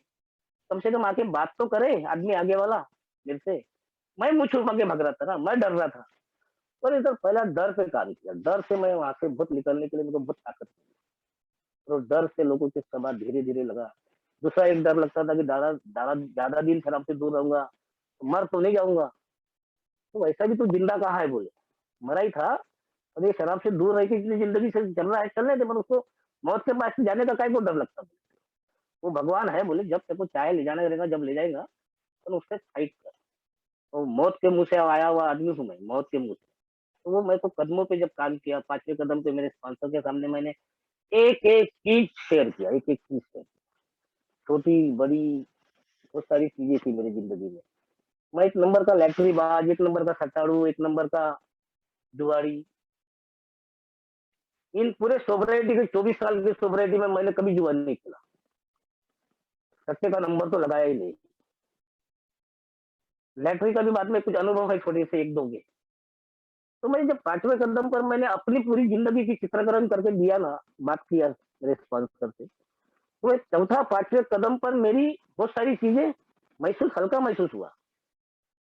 कम से कम आके बात तो करे आदमी आगे वाला मेरे से। मैं मुंह छुपा के भाग रहा था ना, मैं डर रहा था। और इधर पहला डर पे काम किया, डर से मैं वहां से बहुत निकलने के लिए मेरे को बहुत ताकत मिली। और डर से लोगों के सभा धीरे धीरे लगा। दूसरा एक डर लगता था कि दादा दादा ज्यादा दिन शराब से दूर रहूंगा तो मर तो नहीं जाऊंगा। तो वैसा भी तो जिंदा कहाँ है बोले, मरा ही था। और ये शराब से दूर रह के इतनी जिंदगी से चल रहा है, चलने दे, पर उसको मौत के पास जाने का काय को डर लगता। वो भगवान है बोले, जब तेरे को चाहे ले जाना रहेगा जब ले जाएगा, तो उससे फाइट कर। तो मौत के मुंह से आया हुआ आदमी हूँ मैं, मौत के मुंह से। तो वो मैं तो कदमों पे जब काम किया, 5वें कदम पे मेरे स्पॉन्सर के सामने मैंने एक एक चीज शेयर किया, एक एक चीज शेयर, छोटी बड़ी बहुत सारी चीजें थी मेरी जिंदगी में। मैं एक नंबर का लैटरी बाज, एक नंबर का सट्टाड़ू, एक नंबर का जुआड़ी। इन पूरे सोबराइटी के 24 साल की सोबराइटी में मैंने कभी जुआ नहीं खेला, सट्टे का नंबर तो लगाया ही नहीं। लैटरी का भी बाद में कुछ अनुभव है छोटे से एक दो के। तो मैं जब 5वें कदम पर मैंने अपनी पूरी जिंदगी की चित्रीकरण करके दिया ना, बात किया मेरे स्पॉन्सर से, तो चौथा 5वें कदम पर मेरी बहुत सारी चीजें महसूस, हल्का महसूस हुआ।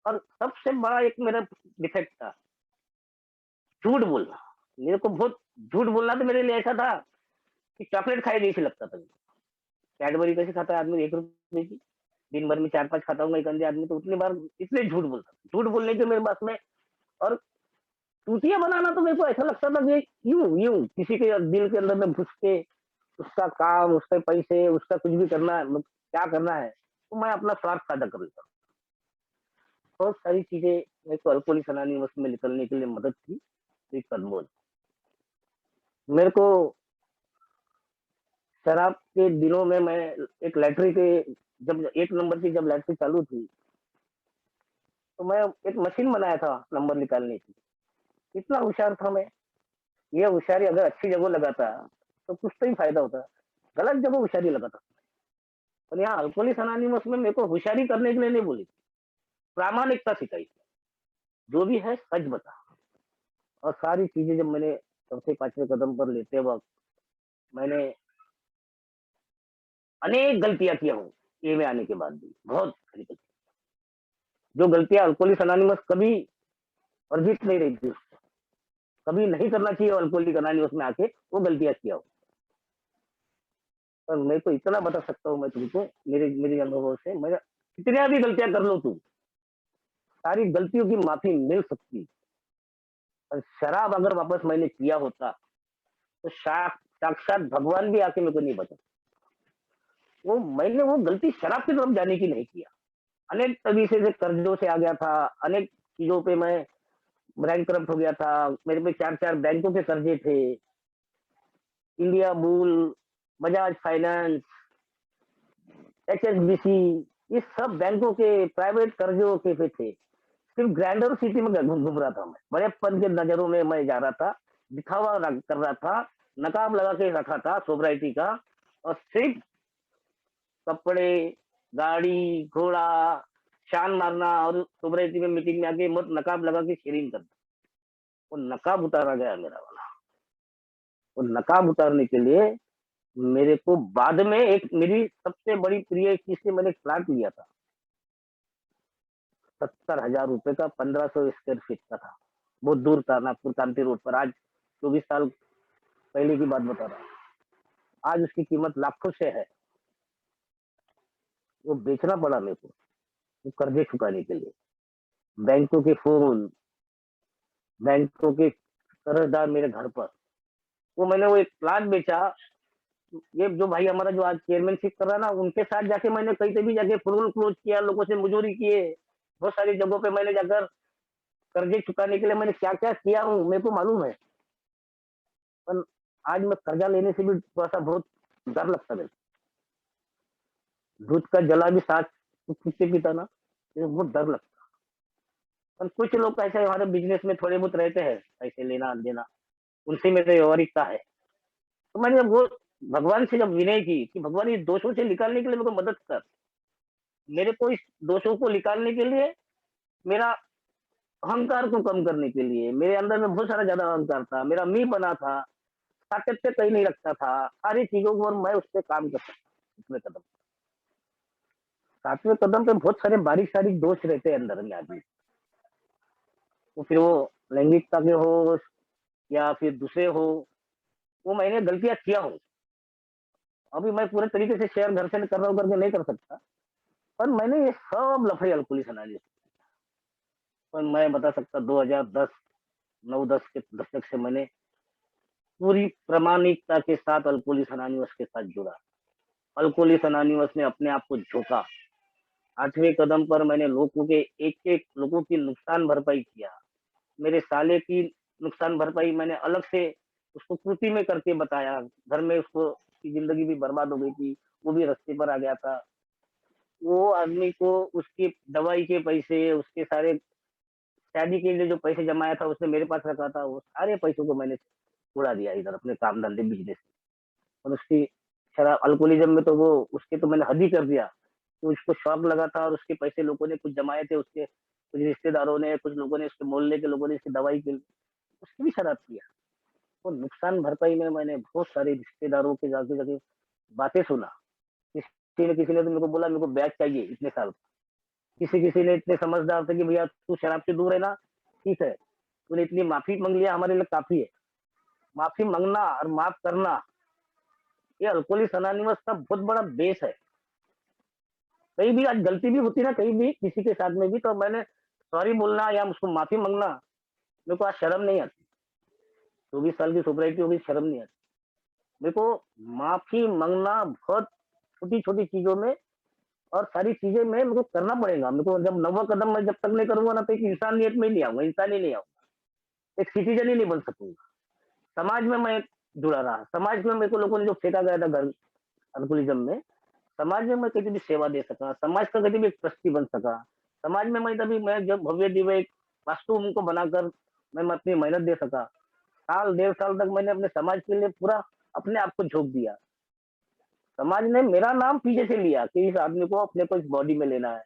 और सबसे बड़ा एक मेरा डिफेक्ट था, झूठ बोलना। मेरे को बहुत झूठ बोलना, तो मेरे लिए ऐसा था कि चॉकलेट खाई जैसे लगता था। कैडबरी कैसे खाता है आदमी 1 रुपए की, दिन भर में 4-5 खाता हूँ एक अंधे आदमी, तो उतनी बार इतने झूठ बोलता, झूठ बोलने के मेरे पास में। और चूतिया बनाना तो मेरे को ऐसा लगता था कि यूं यूं किसी के दिल के अंदर में घुस के उसका काम, उसके पैसे, उसका कुछ भी करना है, क्या करना है, तो मैं अपना स्वार्थ साझा कर लेता हूँ। बहुत सारी चीजें मेरे को अल्कोहलिक अनोनिमस में निकलने के लिए मदद की, तो एक अनमोल। मेरे को शराब के दिनों में मैं एक लैटरी के, जब 1 नंबर की जब लैटरी चालू थी, तो मैं एक मशीन बनाया था नंबर निकालने की। इतना होशियार था मैं, ये होशियारी अगर अच्छी जगह लगाता तो कुछ तो ही फायदा होता, गलत जगह होशियारी लगाता। पर यहाँ अल्कोहलिक अनोनिमस में मेरे को होशियारी करने के लिए नहीं बोली, प्रामाणिकता सिखाई, जो भी है सच बता। और सारी चीजें जब मैंने चौथे 5वें कदम पर लेते वक्त, मैंने अनेक गलतियां किया हूँ ए में आने के बाद भी, बहुत सारी गलतियां, जो गलतियां अल्कोहलिक अनोनिमस कभी वर्जित नहीं रही थी, कभी नहीं करना चाहिए अल्कोहलिक अनोनिमस में आके वो गलतियां किया हो। पर मैं तो इतना बता सकता हूँ मैं तुमको, मेरे मेरे अनुभव से, मैं कितनी भी गलतियां कर लो तू, सारी गलतियों की माफी मिल सकती। और शराब अगर वापस मैंने किया होता तो साक्षात भगवान भी आके मेरे को नहीं बचा। वो मैंने वो गलती शराब की तरफ जाने की नहीं किया। अनेक तरीके से कर्जों से आ गया था, अनेक चीजों पे मैं बैंक करप्ट हो गया था, मेरे पे 4-4 बैंकों के कर्जे थे, India bull, Bajaj finance, HSBC, ये सब बैंकों के प्राइवेट कर्जों के पे थे। सिर्फ ग्रैंडर सिटी में घूम घूम रहा था मैं, बड़ेपन के नजरों में मैं जा रहा था, दिखावा कर रहा था, नकाब लगा के रखा था सोब्राइटी का, और सिर्फ कपड़े, गाड़ी, घोड़ा, शान मारना और सोब्राइटी में मीटिंग में आके मत नकाब लगा के शेयरिंग करना। वो नकाब उतारा गया मेरा वाला। वो नकाब उतारने के लिए मेरे को बाद में एक मेरी सबसे बड़ी प्रिय चीज से मैंने प्लाट लिया था, 70,000 रुपए का, 1500 स्क्वायर फीट का था। बहुत दूर था, नागपुर कांति रोड पर। आज 24 साल पहले की बात बता रहा हूँ। आज उसकी कीमत लाखों से है। वो बेचना पड़ा मेरे को, वो कर्जे चुकाने के लिए। बैंकों के फोन, बैंकों के कर्जदार मेरे घर पर, वो मैंने वो एक प्लाट बेचा। ये जो भाई हमारा जो आज चेयरमैनशिप कर रहा है ना, उनके साथ जाके मैंने कहीं पे भी जाके फोन क्लोज किया, लोगों से मुजोरी किए, बहुत सारी जगहों पे मैंने जाकर कर्जे चुकाने के लिए मैंने क्या क्या किया हूँ मेरे को मालूम है। पर आज मैं कर्जा लेने से भी थोड़ा सा बहुत डर लगता है। दूध का जला भी साथ कुत्ते पीता ना, ये बहुत डर लगता। पर कुछ लोग ऐसे हमारे बिजनेस में थोड़े बहुत रहते हैं, पैसे लेना देना, उनसे मेरी व्यवहारिकता है। तो मैंने जब वो भगवान से जब विनय की कि भगवान ये दोषों से निकालने के लिए मेरे को मदद कर, मेरे को इस दोषों को निकालने के लिए, मेरा अहंकार को कम करने के लिए, मेरे अंदर में बहुत सारा ज्यादा अहंकार था, मेरा मी बना था, सातत्य कहीं नहीं रखता था, सारी चीजों को, और मैं उस पर काम कर सकता। 7वें कदम पे बहुत सारे बारीक सारीक दोष रहते हैं अंदर में आदमी। तो फिर वो लैंगिकता के हो या फिर दूसरे हो, वो मैंने गलतियां किया हूँ। अभी मैं पूरे तरीके से शेयर घर से कर रहा हूँ करके नहीं कर सकता, पर मैंने ये सब लफड़े अल्कोहली सुना लिए। पर मैं बता सकता 2010 9-10 के दशक से मैंने पूरी प्रामाणिकता के साथ अल्कोहलिस अनोनिमस के साथ जुड़ा। अल्कोहलिस अनोनिमस ने अपने आप को झोंका। 8वें कदम पर मैंने लोगों के एक एक लोगों की नुकसान भरपाई किया। मेरे साले की नुकसान भरपाई मैंने अलग से उसको कृति में करके बताया। घर में उसको की जिंदगी भी बर्बाद हो गई थी, वो भी रास्ते पर आ गया था। वो आदमी को उसकी दवाई के पैसे, उसके सारे शादी के लिए जो पैसे जमाया था उसने मेरे पास रखा था, वो सारे पैसों को मैंने उड़ा दिया इधर अपने काम धंधे बिजनेस। और उसकी शराब अल्कोहलिज्म में तो वो उसके तो मैंने हद ही कर दिया। तो उसको शौक लगा था, और उसके पैसे लोगों ने कुछ जमाए थे, उसके कुछ रिश्तेदारों ने, कुछ लोगों ने, उसके मोहल्ले के लोगों ने इसकी दवाई के लिए उसकी भी शराब किया। तो नुकसान भरपाई में मैंने बहुत सारे रिश्तेदारों के जाके जाके बातें सुना। किसी ने तो मेरे को बोला मेरे को ब्याज चाहिए इतने साल का। किसी किसी ने इतने समझदार थे कि भैया तू शराब से दूर है ना, ठीक है, तूने इतनी माफी मांग लिया हमारे लिए काफी है। माफी मांगना और माफ करना, ये अल्कोहलिक्स अनोनिमस का बहुत बड़ा बेस है। कहीं भी आज गलती भी होती ना, कहीं भी किसी के साथ में भी, तो मैंने सॉरी बोलना या उसको माफी मांगना, मेरे को आज शर्म नहीं आती। 24 साल की सोब्राइटी हो गई, शर्म नहीं आती मेरे को। माफी मांगना बहुत छोटी छोटी चीजों में, और सारी चीजें में मेरे को करना पड़ेगा। मेरे को जब 9वां कदम मैं जब तक नहीं करूंगा ना, तो एक इंसानियत में ही नहीं आऊंगा, इंसान ही नहीं आऊंगा, एक सिटीजन ही नहीं बन सकूंगा। समाज में मैं जुड़ा रहा, समाज में मेरे को लोगों ने जो फेंका गया था घर अल्कोहलिज्म में, समाज में मैं कभी भी सेवा दे सका, समाज का कभी भी एक ट्रस्टी बन सका। समाज में मैं तभी मैं जब भव्य दिव्य एक वास्तु उनको बनाकर मैं अपनी मेहनत दे सका। साल 1.5 साल तक मैंने अपने समाज के लिए पूरा अपने आप को झोंक दिया। समाज ने मेरा नाम पीछे से लिया कि इस आदमी को अपने को इस बॉडी में लेना है।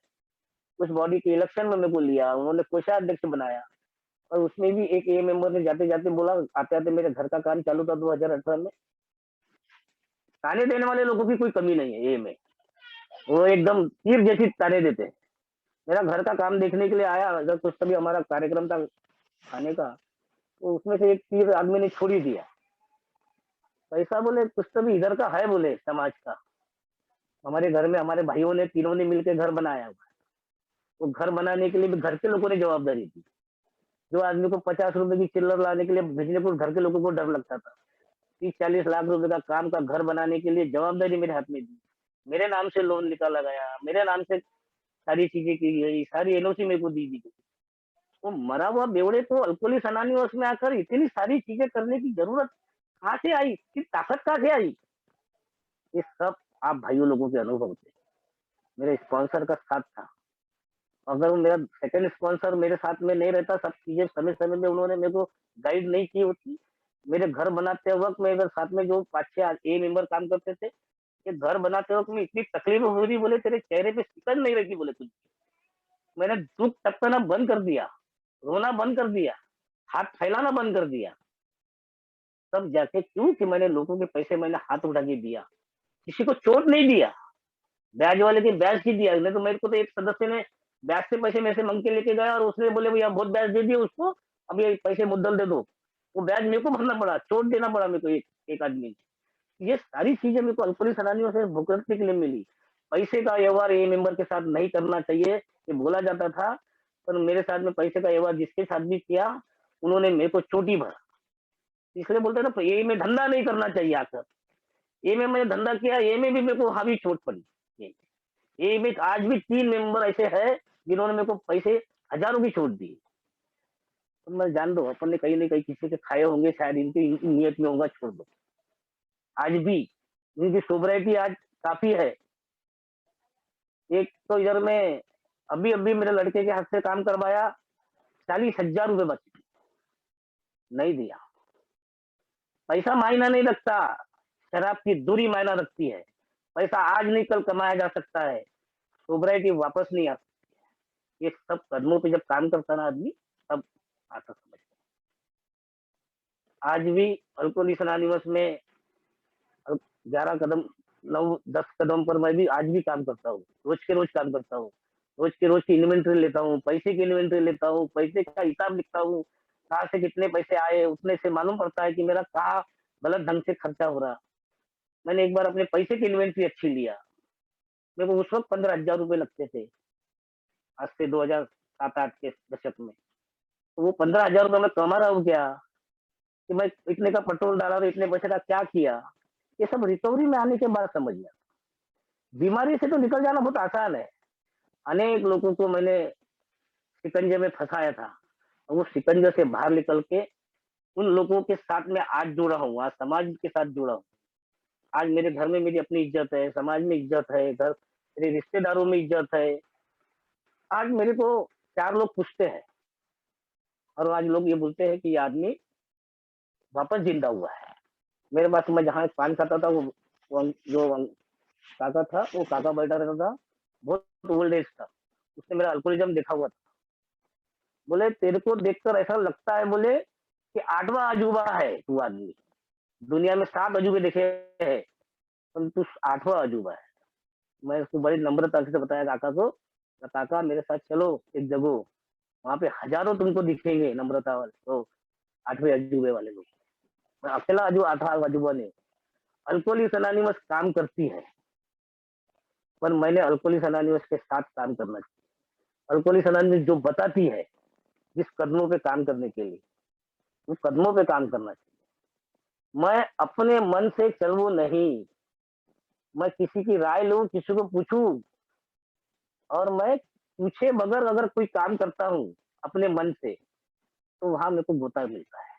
उस बॉडी के इलेक्शन में मेरे को लिया, उन्होंने कोषाध्यक्ष बनाया। और उसमें भी एक ए मेंबर ने जाते जाते बोला, आते आते मेरे घर का काम चालू था 2018 में। ताने देने वाले लोगों की कोई कमी नहीं है ए में, वो एकदम तीर जैसी ताने देते हैं। मेरा घर का काम देखने के लिए आया, अगर कुछ तभी हमारा कार्यक्रम था खाने का, तो उसमें से एक तीर आदमी ने छोड़ ही दिया। पैसा बोले कुछ तो भी इधर का है, बोले समाज का। हमारे घर में हमारे भाइयों ने तीनों ने मिलकर घर बनाया हुआ। वो घर बनाने के लिए भी घर के लोगों ने जवाबदारी दी। जो आदमी को 50 रुपए की चिल्लर लाने के लिए भेजने को घर के लोगों को डर लगता था, 30-40 लाख रुपए का काम का घर बनाने के लिए जवाबदारी मेरे हाथ में दी। मेरे नाम से लोन निकाला गया, मेरे नाम से सारी चीजें की गई, सारी एनओसी मेरे को दी दी गई। वो मरा हुआ बेवड़े को अल्कोहलिक्स अनोनिमस में आकर इतनी सारी चीजें करने की जरूरत कहाँ से आई, कि ताकत कहाँ से आई? ये सब आप भाइयों लोगों के अनुभव थे। मेरे स्पॉन्सर का साथ था। अगर वो मेरा सेकंड स्पॉन्सर मेरे साथ में नहीं रहता, सब चीजें समय समय में उन्होंने मेरे को गाइड नहीं की होती, मेरे घर बनाते वक्त मेरे साथ में जो 5-6 ए मेंबर काम करते थे, ये घर बनाते वक्त में इतनी तकलीफ हो रही, बोले तेरे चेहरे पे सिकन नहीं रहती, बोले कुछ। मैंने दुख टपकना बंद कर दिया, रोना बंद कर दिया, हाथ फैलाना बंद कर दिया। तब जाके क्यों कि मैंने लोगों के पैसे मैंने हाथ उठा के दिया, किसी को चोट नहीं दिया, ब्याज वाले के ब्याज ही दिया। नहीं तो मेरे को तो एक सदस्य ने ब्याज से पैसे मेरे से मांग के लेके गया और उसने बोले भैया बहुत ब्याज दे दिए उसको, अब ये पैसे मुद्दल दे दो। वो ब्याज मेरे को भरना पड़ा, चोट देना पड़ा मेरे को एक आदमी। ये सारी चीजें मेरे को अल्कोहलिक सैलानियों से भुगतने के लिए मिली। पैसे का व्यवहार ये मेंबर के साथ नहीं करना चाहिए, ये बोला जाता था, पर मेरे साथ में पैसे का व्यवहार जिसके साथ भी किया, उन्होंने मेरे को चोटी भरा। इसलिए बोलते ना, ये में धंधा नहीं करना चाहिए आकर। ये में मैंने धंधा किया, ये में भी मेरे को हावी चोट पड़ी। ये में आज भी 3 मेंबर ऐसे हैं जिन्होंने मेरे को पैसे हजारों की छूट दी। तो मैं जान दो अपन ने कहीं ना कहीं किसी के खाए होंगे, शायद इनकी नियत में होगा, छोड़ दो। आज भी इनकी सोबराइटी आज काफी है। एक तो इधर में अभी अभी मेरे लड़के के हाथ से काम करवाया, 40,000 रुपए बच नहीं दिया। पैसा मायना नहीं रखता, शराब की दूरी मायना रखती है। पैसा आज नहीं कल कमाया जा सकता है, सोबराइटी वापस नहीं आती। ये सब कदमों पे जब काम करता ना आदमी, तब आता समझ। आज भी अल्कोहलिक अनोनिमस में 11 कदम 9-10 कदम पर मैं भी आज भी काम करता हूँ, रोज के रोज काम करता हूँ। रोज के रोज की इन्वेंटरी लेता हूँ, पैसे की इन्वेंटरी लेता हूँ, पैसे का हिसाब लिखता हूँ, कहाँ से कितने पैसे आए, उतने से मालूम पड़ता है कि मेरा कहाँ गलत ढंग से खर्चा हो रहा। मैंने एक बार अपने पैसे की इन्वेंटरी अच्छी लिया, मेरे को उस वक्त 15,000 रुपए लगते थे, आज से 2007-8 के दशक में। तो वो 15,000 रुपए मैं कमा रहा हूँ क्या, कि मैं इतने का पेट्रोल डाला और इतने पैसे का क्या किया। ये सब रिकवरी में आने के बाद समझ में आता। बीमारी से तो निकल जाना बहुत आसान है। अनेक लोगों को मैंने शिकंजे में फंसाया था, और वो शिकंजे से बाहर निकल के उन लोगों के साथ में आज जुड़ा हूँ, आज समाज के साथ जुड़ा हूँ। आज मेरे घर में मेरी अपनी इज्जत है, समाज में इज्जत है, घर मेरे रिश्तेदारों में इज्जत है। आज मेरे को 4 लोग पूछते हैं, और आज लोग ये बोलते हैं कि ये आदमी वापस जिंदा हुआ है। मेरे पास मैं जहाँ पान खाता था, जो काका था, वो काका बैठा रहता था, बहुत ओल्ड एज था, उसने मेरा अल्कोहलिज्म देखा हुआ था। बोले तेरे को देखकर ऐसा लगता है, बोले कि 8वां अजूबा है तू आदमी, दुनिया में 7 अजूबे देखे हैं, पर तू 8वां अजूबा है। मैं उसको बड़ी नम्रता से बताया काका को, काका मेरे साथ चलो एक जगह, वहां पे हजारों तुमको दिखेंगे नम्रता वाले, तो 8वें अजूबे वाले लोग। मैं अकेला 8वां अजूबा नहीं। अल्कोहलिक अनोनिमस काम करती है, पर मैंने अल्कोहलिक अनोनिमस के साथ काम करना चाहिए। अल्कोहलिक अनोनिमस जो बताती है जिस कदमों पे काम करने के लिए, उस कदमों पे काम करना चाहिए। मैं अपने मन से चलूं नहीं, मैं किसी की राय लूं, किसी को पूछूं, और मैं पूछे बगैर अगर कोई काम करता हूँ अपने मन से, तो वहां मेरे को गोता मिलता है।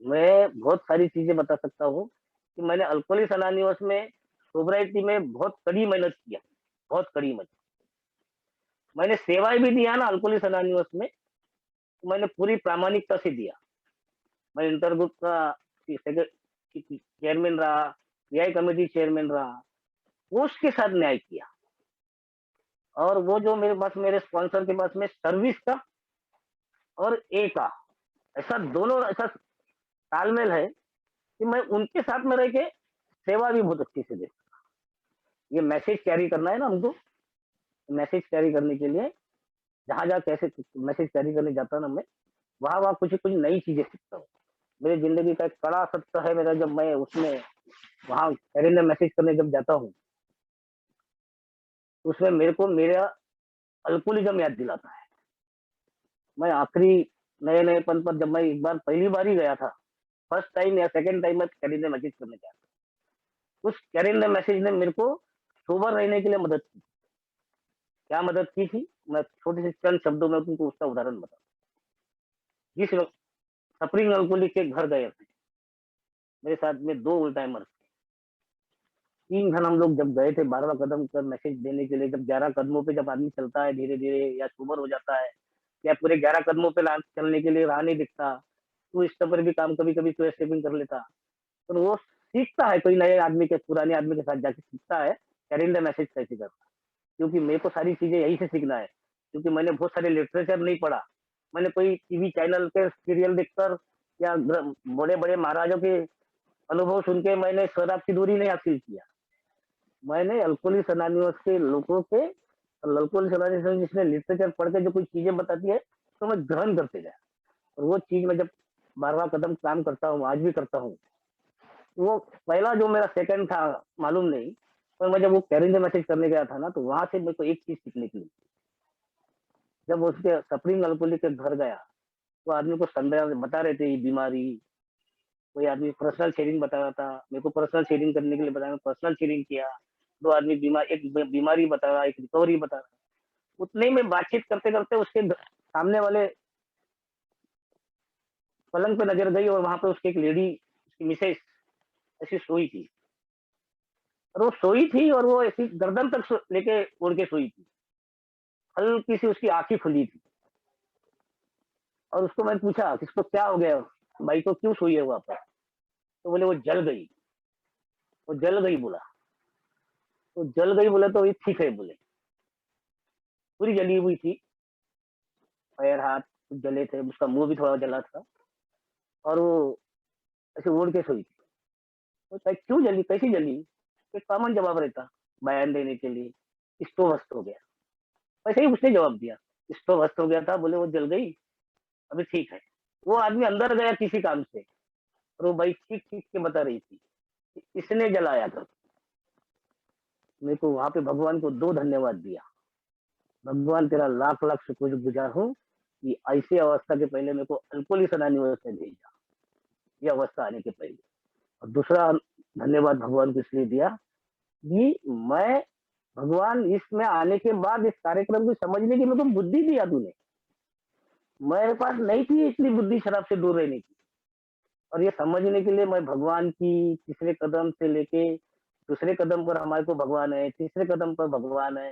मैं बहुत सारी चीजें बता सकता हूँ कि मैंने अल्कोहलिक अनोनिमस में सोबराइटी में बहुत कड़ी मेहनत किया, बहुत कड़ी मेहनत। मैंने सेवाएं भी दिया ना अल्कोहलिक अनोनिमस में, तो मैंने पूरी प्रामाणिकता से दिया। मैं इंटरग्रुप का चेयरमैन रहा, पीआई कमेटी चेयरमैन रहा, पोस्ट के साथ न्याय किया। और वो जो मेरे पास मेरे स्पॉन्सर के पास में सर्विस का और ए का ऐसा दोनों ऐसा तालमेल है कि मैं उनके साथ में रह के सेवा भी बहुत अच्छी से दे। ये मैसेज कैरी करना है ना हमको, मैसेज कैरी करने के लिए जहां जहां कैसे मैसेज कैरी करने जाता ना मैं, वहां वहां कुछ कुछ नई चीजें सीखता हूँ। मेरी जिंदगी का एक कड़ा सत्य है मेरा, जब मैं उसमें वहां कैरी मैसेज करने जब जाता हूँ, तो उसमें मेरे को मेरा अल्कोहलिज्म याद दिलाता है। मैं आखिरी नए नएपन पर जब मैं एक बार पहली बार ही गया था, फर्स्ट टाइम या सेकंड टाइम मैं कैरी मैसेज करने गया था, उस कैरी मैसेज ने मेरे को सोबर रहने के लिए मदद की। क्या मदद की थी, मैं छोटे से चंद शब्दों में तुमको उसका उदाहरण बताऊं। जिस सफरिंग अल्कोहलिक के घर गए थे, मेरे साथ में 2 उल्टाइमर थे। 3 जन हम लोग जब गए थे 12वां कदम का मैसेज देने के लिए, जब 11 कदमों पे जब आदमी चलता है धीरे-धीरे या सोबर हो जाता है या पूरे 11 कदमों पे ला चलने के लिए राह नहीं दिखता, तो इस पर भी काम कभी-कभी तो स्टेपिंग कर लेता। तो वो सीखता है कोई नए आदमी के पुराने आदमी के साथ जाके सीखता है, कैरिंग द मैसेज कैसे करना है। क्योंकि मेरे को सारी चीज़ें यहीं से सीखना है, क्योंकि मैंने बहुत सारे लिटरेचर नहीं पढ़ा। मैंने कोई टीवी चैनल पे सीरियल देखकर या बड़े-बड़े महाराजों के अनुभव सुन के मैंने शराब की दूरी नहीं हासिल किया। मैंने अल्कोहलिक्स अनोनिमस के लोगों के अल्कोहलिक्स अनोनिमस जिसने लिटरेचर पढ़ के जो कोई चीजें बताती है, तो मैं ग्रहण करते गया। और वो चीज मैं जब 12वां कदम काम करता हूँ, आज भी करता हूँ, वो पहला जो मेरा सेकंड था मालूम नहीं, पर मैं जब वो कैरिंग द मैसेज करने गया था ना, तो वहां से मेरे को एक चीज सीखने की मिली। जब वो उसके सफरिंग अल्कोहलिक के घर गया, तो आदमी को संदेह बता रहे थे ये बीमारी, कोई आदमी पर्सनल शेयरिंग बता रहा था, मेरे को पर्सनल शेयरिंग करने के लिए बताया, पर्सनल शेयरिंग किया। 2 आदमी बीमारी बता रहा, एक रिकवरी बता रहा। उतने ही में बातचीत करते-करते उसके सामने वाले पलंग पे नज़र गई और वहाँ पे उसकी एक लेडी, उसकी मिसेज ऐसी सोई थी। और वो सोई थी और वो ऐसी गर्दन तक लेके ओढ़ के सोई थी। हल्की सी उसकी आँखें खुली थी। और उसको मैंने पूछा कि इसको क्या हो गया? भाई को क्यों सोई है वहाँ पर? तो बोले वो जल गई। वो जल गई बोला। तो जल गई बोला तो ये ठीक है बोले। पूरी जली हुई थी, पैर हाथ जले थे, उसका मुंह भी थोड़ा जला था और वो ऐसे ओढ़ के सोई थी। तो क्यों जली, कैसी जली? एक कॉमन जवाब रहता बयान देने के लिए, स्टोव अस्त हो गया। वैसे ही उसने जवाब दिया, स्टोव अस्त हो गया था, बोले वो जल गई, अभी ठीक है। वो आदमी अंदर गया किसी काम से और वो भाई चीख चीख के बता रही थी कि इसने जलाया कर। मेरे को वहां पे भगवान को 2 धन्यवाद दिया। भगवान तेरा लाख लाख शुक्रगुजार हूँ कि ऐसी अवस्था के पहले मेरे को अल्कोहलिक्स अनोनिमस ने भेजा, ये अवस्था आने के पहले। और दूसरा धन्यवाद भगवान को इसलिए दिया कि मैं भगवान इसमें आने के बाद इस कार्यक्रम को समझने की मेरे को बुद्धि दिया तूने। मेरे पास नहीं थी इतनी बुद्धि शराब से दूर रहने की। और ये समझने के लिए मैं भगवान की तीसरे कदम से लेके दूसरे कदम पर हमारे को भगवान है, तीसरे कदम पर भगवान है,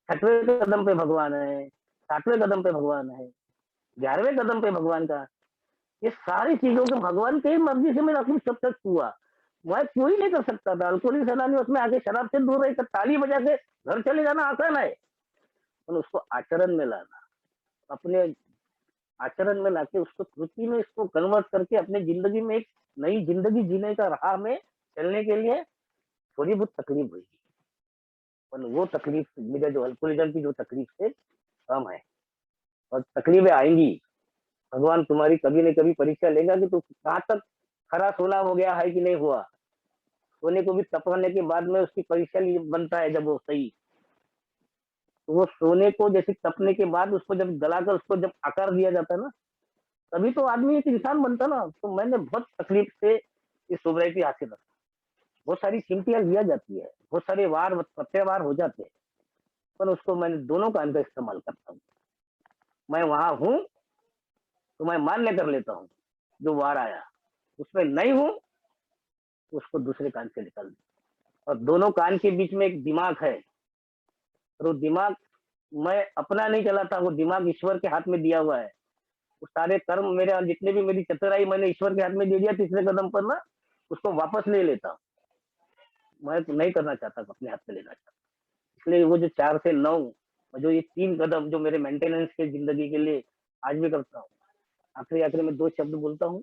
6वें कदम पे भगवान है, 7वें कदम पे भगवान है, 11वें कदम पे भगवान का, ये सारी चीजों को भगवान की मर्जी से मेरा कुछ सब तक हुआ। मैं कोई नहीं कर सकता था। अल्कोहलिक्स अनोनिमस में आके शराब से दूर रहकर ताली बजा के घर चले जाना आसान है, पर उसको आचरण में लाना, अपने आचरण में लाके उसको कृति में इसको कन्वर्ट करके अपने जिंदगी में एक नई जिंदगी जीने का राह में चलने के लिए थोड़ी बहुत तकलीफ हुई। पर वो तकलीफ मेरे जो अल्कोहलिज्म की जो तकलीफ से कम है, और तकलीफें आएंगी। भगवान तुम्हारी कभी न कभी परीक्षा लेगा कि तू कहाँ तक खरा सोना हो गया है कि नहीं हुआ। सोने को भी तपाने के बाद में उसकी परीक्षा बनता है जब वो सही। तो वो सोने को जैसे तपने के बाद उसको जब गलाकर उसको जब आकार दिया जाता है ना, तभी तो आदमी एक इंसान बनता ना। तो मैंने बहुत तकलीफ से ये सोबराइटी हासिल रखा। बहुत सारी चिमटियां लिया जाती है, बहुत सारे वार प्रत्यवार हो जाते हैं, पर उसको मैंने दोनों कान का इस्तेमाल करता हूँ। मैं वहां हूँ तो मैं मान्य कर लेता हूँ जो वार आया, उसमें नहीं हूँ उसको दूसरे कान से निकाल दो। और दोनों कान के बीच में एक दिमाग है, और वो दिमाग मैं अपना नहीं चलाता, वो दिमाग ईश्वर के हाथ में दिया हुआ है। वो सारे कर्म मेरे जितने भी मेरी चतुराई मैंने ईश्वर के हाथ में दे दिया। तीसरे कदम पर ना उसको वापस ले लेता हूँ। मैं तो नहीं करना चाहता, अपने हाथ में लेना चाहता। इसलिए वो जो 4 से 9 जो ये 3 कदम जो मेरे मेंटेनेंस के जिंदगी के लिए आज भी करता हूँ। आखिरी आखिरी में 2 शब्द बोलता हूँ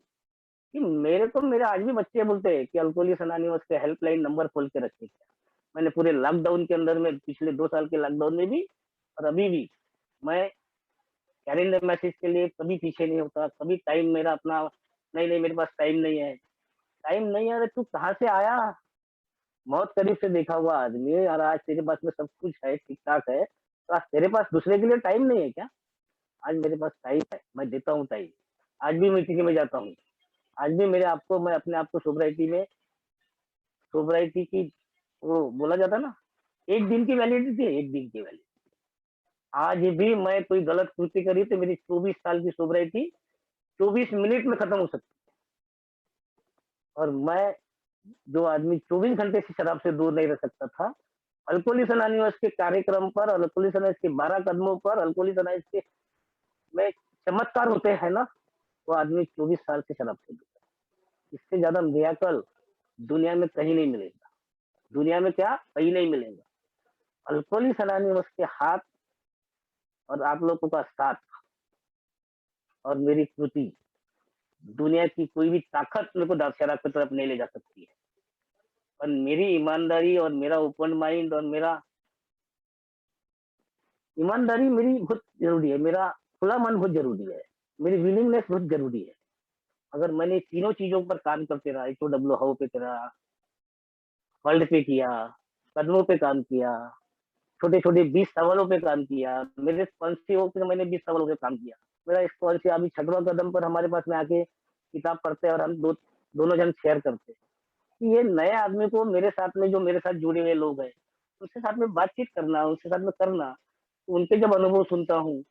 कि मेरे को मेरे आज भी बच्चे बोलते हैं कि अल्कोहलिक्स अनोनिमस के हेल्पलाइन नंबर खोल के रखे। मैंने पूरे लॉकडाउन के अंदर में पिछले 2 साल के लॉकडाउन में भी और अभी भी मैं कैलेंडर मैसेज के लिए कभी पीछे नहीं होता। कभी टाइम मेरा अपना नहीं, नहीं मेरे पास टाइम नहीं है। टाइम नहीं है, अरे तू कहाँ से आया? बहुत करीब से देखा हुआ आदमी है यार। आज तेरे पास में सब कुछ है, ठीक-ठाक है, तो आज तेरे पास दूसरे के लिए टाइम नहीं है क्या? आज मेरे पास टाइम है, मैं देता हूँ टाइम। आज भी मीटिंग में जाता हूँ। आज भी मैं अपने आप को सोब्राइटी की वो बोला जाता है ना, 1 दिन की वैलिडिटी है, 1 दिन की वैलिडिटी। आज भी मैं कोई गलत कृति करी तो मेरी 24 साल की सोब्राइटी 24 मिनट में खत्म हो सकती है। और मैं जो आदमी 24 घंटे से शराब से दूर नहीं रह सकता था, अल्कोहलिक्स अनोनिमस के कार्यक्रम पर, अल्कोहलिक्स अनोनिमस के 12 कदमों पर, अल्कोहलिक्स अनोनिमस के में चमत्कार होते हैं ना, वो आदमी 24 साल से शराब से दूर है। इससे ज्यादा मिरेकल दुनिया में कहीं नहीं मिलेगा। दुनिया में क्या? कहीं नहीं मिलेगा। अल्कोहलिक्स अनोनिमस के हाथ और आप लोगों का साथ और मेरी कृति, दुनिया की कोई भी ताकत मेरे को शराब की तरफ नहीं ले जा सकती है। और मेरी ईमानदारी और मेरा ओपन माइंड और मेरा ईमानदारी मेरी बहुत जरूरी है, मेरा खुला मन बहुत जरूरी है, मेरी विलिंगनेस बहुत जरूरी है। अगर मैंने तीनों चीजों पर काम करते रहा, HOW हाउ पे करा, वर्ल्ड पे किया, कदमों पे काम किया, छोटे छोटे 20 सवालों पे काम किया, मेरे स्पॉन्सियों पे मैंने 20 सवालों पे काम किया। मेरा स्पॉन्सी अभी 6वां कदम पर हमारे पास में आके किताब पढ़ते हैं और हम दोनों जन शेयर करते हैं कि ये नए आदमी को मेरे साथ में, जो मेरे साथ जुड़े हुए लोग हैं, उनके साथ में बातचीत करना, उनके साथ में करना, तो उनके जब अनुभव सुनता हूँ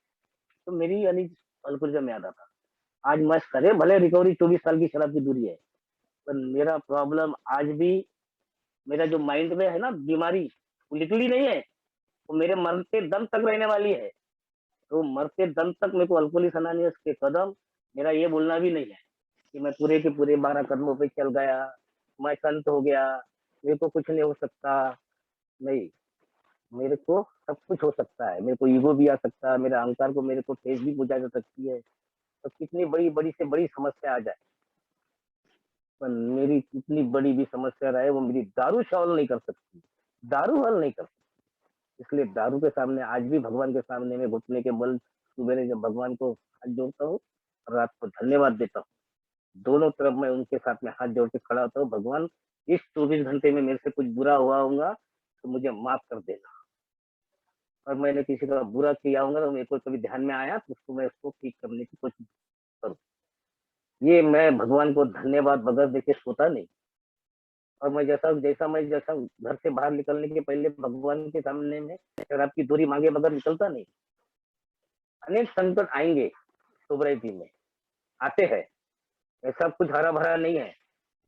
तो मेरी यानी अल्कोहलिज्म याद आता। आज मस्त करे भले रिकवरी 24 साल की शराब की दूरी है, पर मेरा प्रॉब्लम आज भी, मेरा जो माइंड में है ना बीमारी, वो निकली नहीं है, वो मेरे मरते दम तक रहने वाली है। तो मरते दम तक मेरे को अल्कोहलिक्स अनोनिमस के कदम, मेरा ये बोलना भी नहीं है कि मैं पूरे के पूरे 12 कदमों पे चल गया, मैं संत हो गया, मेरे को कुछ नहीं हो सकता। नहीं, मेरे को सब कुछ हो सकता है, मेरे को ईगो भी आ सकता है, मेरे अहंकार को मेरे को ठेस भी पहुंचा जा सकती है। तो कितनी बड़ी बड़ी से बड़ी समस्या आ जाए, पर मेरी कितनी बड़ी भी समस्या रहे, वो मेरी दारू सॉल्व नहीं कर सकती, दारू हल नहीं कर सकती। इसलिए दारू के सामने आज भी भगवान के सामने में घुटने के बल सुबह जब भगवान को हाथ जोड़ता हूँ और रात को धन्यवाद देता हूँ, दोनों तरफ मैं उनके साथ में हाथ जोड़ के खड़ा होता हूँ, भगवान इस 24 घंटे में मेरे से कुछ बुरा हुआ होगा तो मुझे माफ कर देना, और मैंने किसी का बुरा किया होगा तो मेरे को कभी ध्यान में आया तो उसको मैं उसको ठीक करने की कोशिश करूँ। ये मैं भगवान को धन्यवाद बगैर देखे सोता नहीं। और मैं जैसा घर से बाहर निकलने के पहले भगवान के सामने में शराब की दूरी मांगे बगैर निकलता नहीं। अनेक संकट आएंगे सोबराइटी में, आते हैं, ऐसा कुछ हरा भरा नहीं है।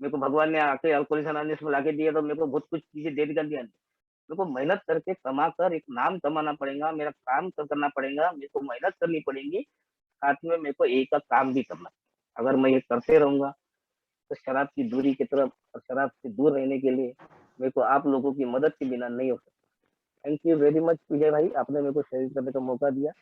मेरे को भगवान ने आके अल्कोहलिक्स अनोनिमस में लाके दिया तो मेरे को बहुत कुछ चीजें दे दिया। मेरे को मेहनत करके कमा कर एक नाम कमाना पड़ेगा, मेरा काम करना पड़ेगा, मेरे को मेहनत करनी पड़ेगी, साथ में मेरे को एक का काम भी करना। अगर मैं ये करते रहूंगा तो शराब की दूरी की तरफ और शराब से दूर रहने के लिए मेरे को आप लोगों की मदद के बिना नहीं हो सकता। थैंक यू वेरी मच विजय भाई, आपने मेरे को शेयर करने का मौका दिया।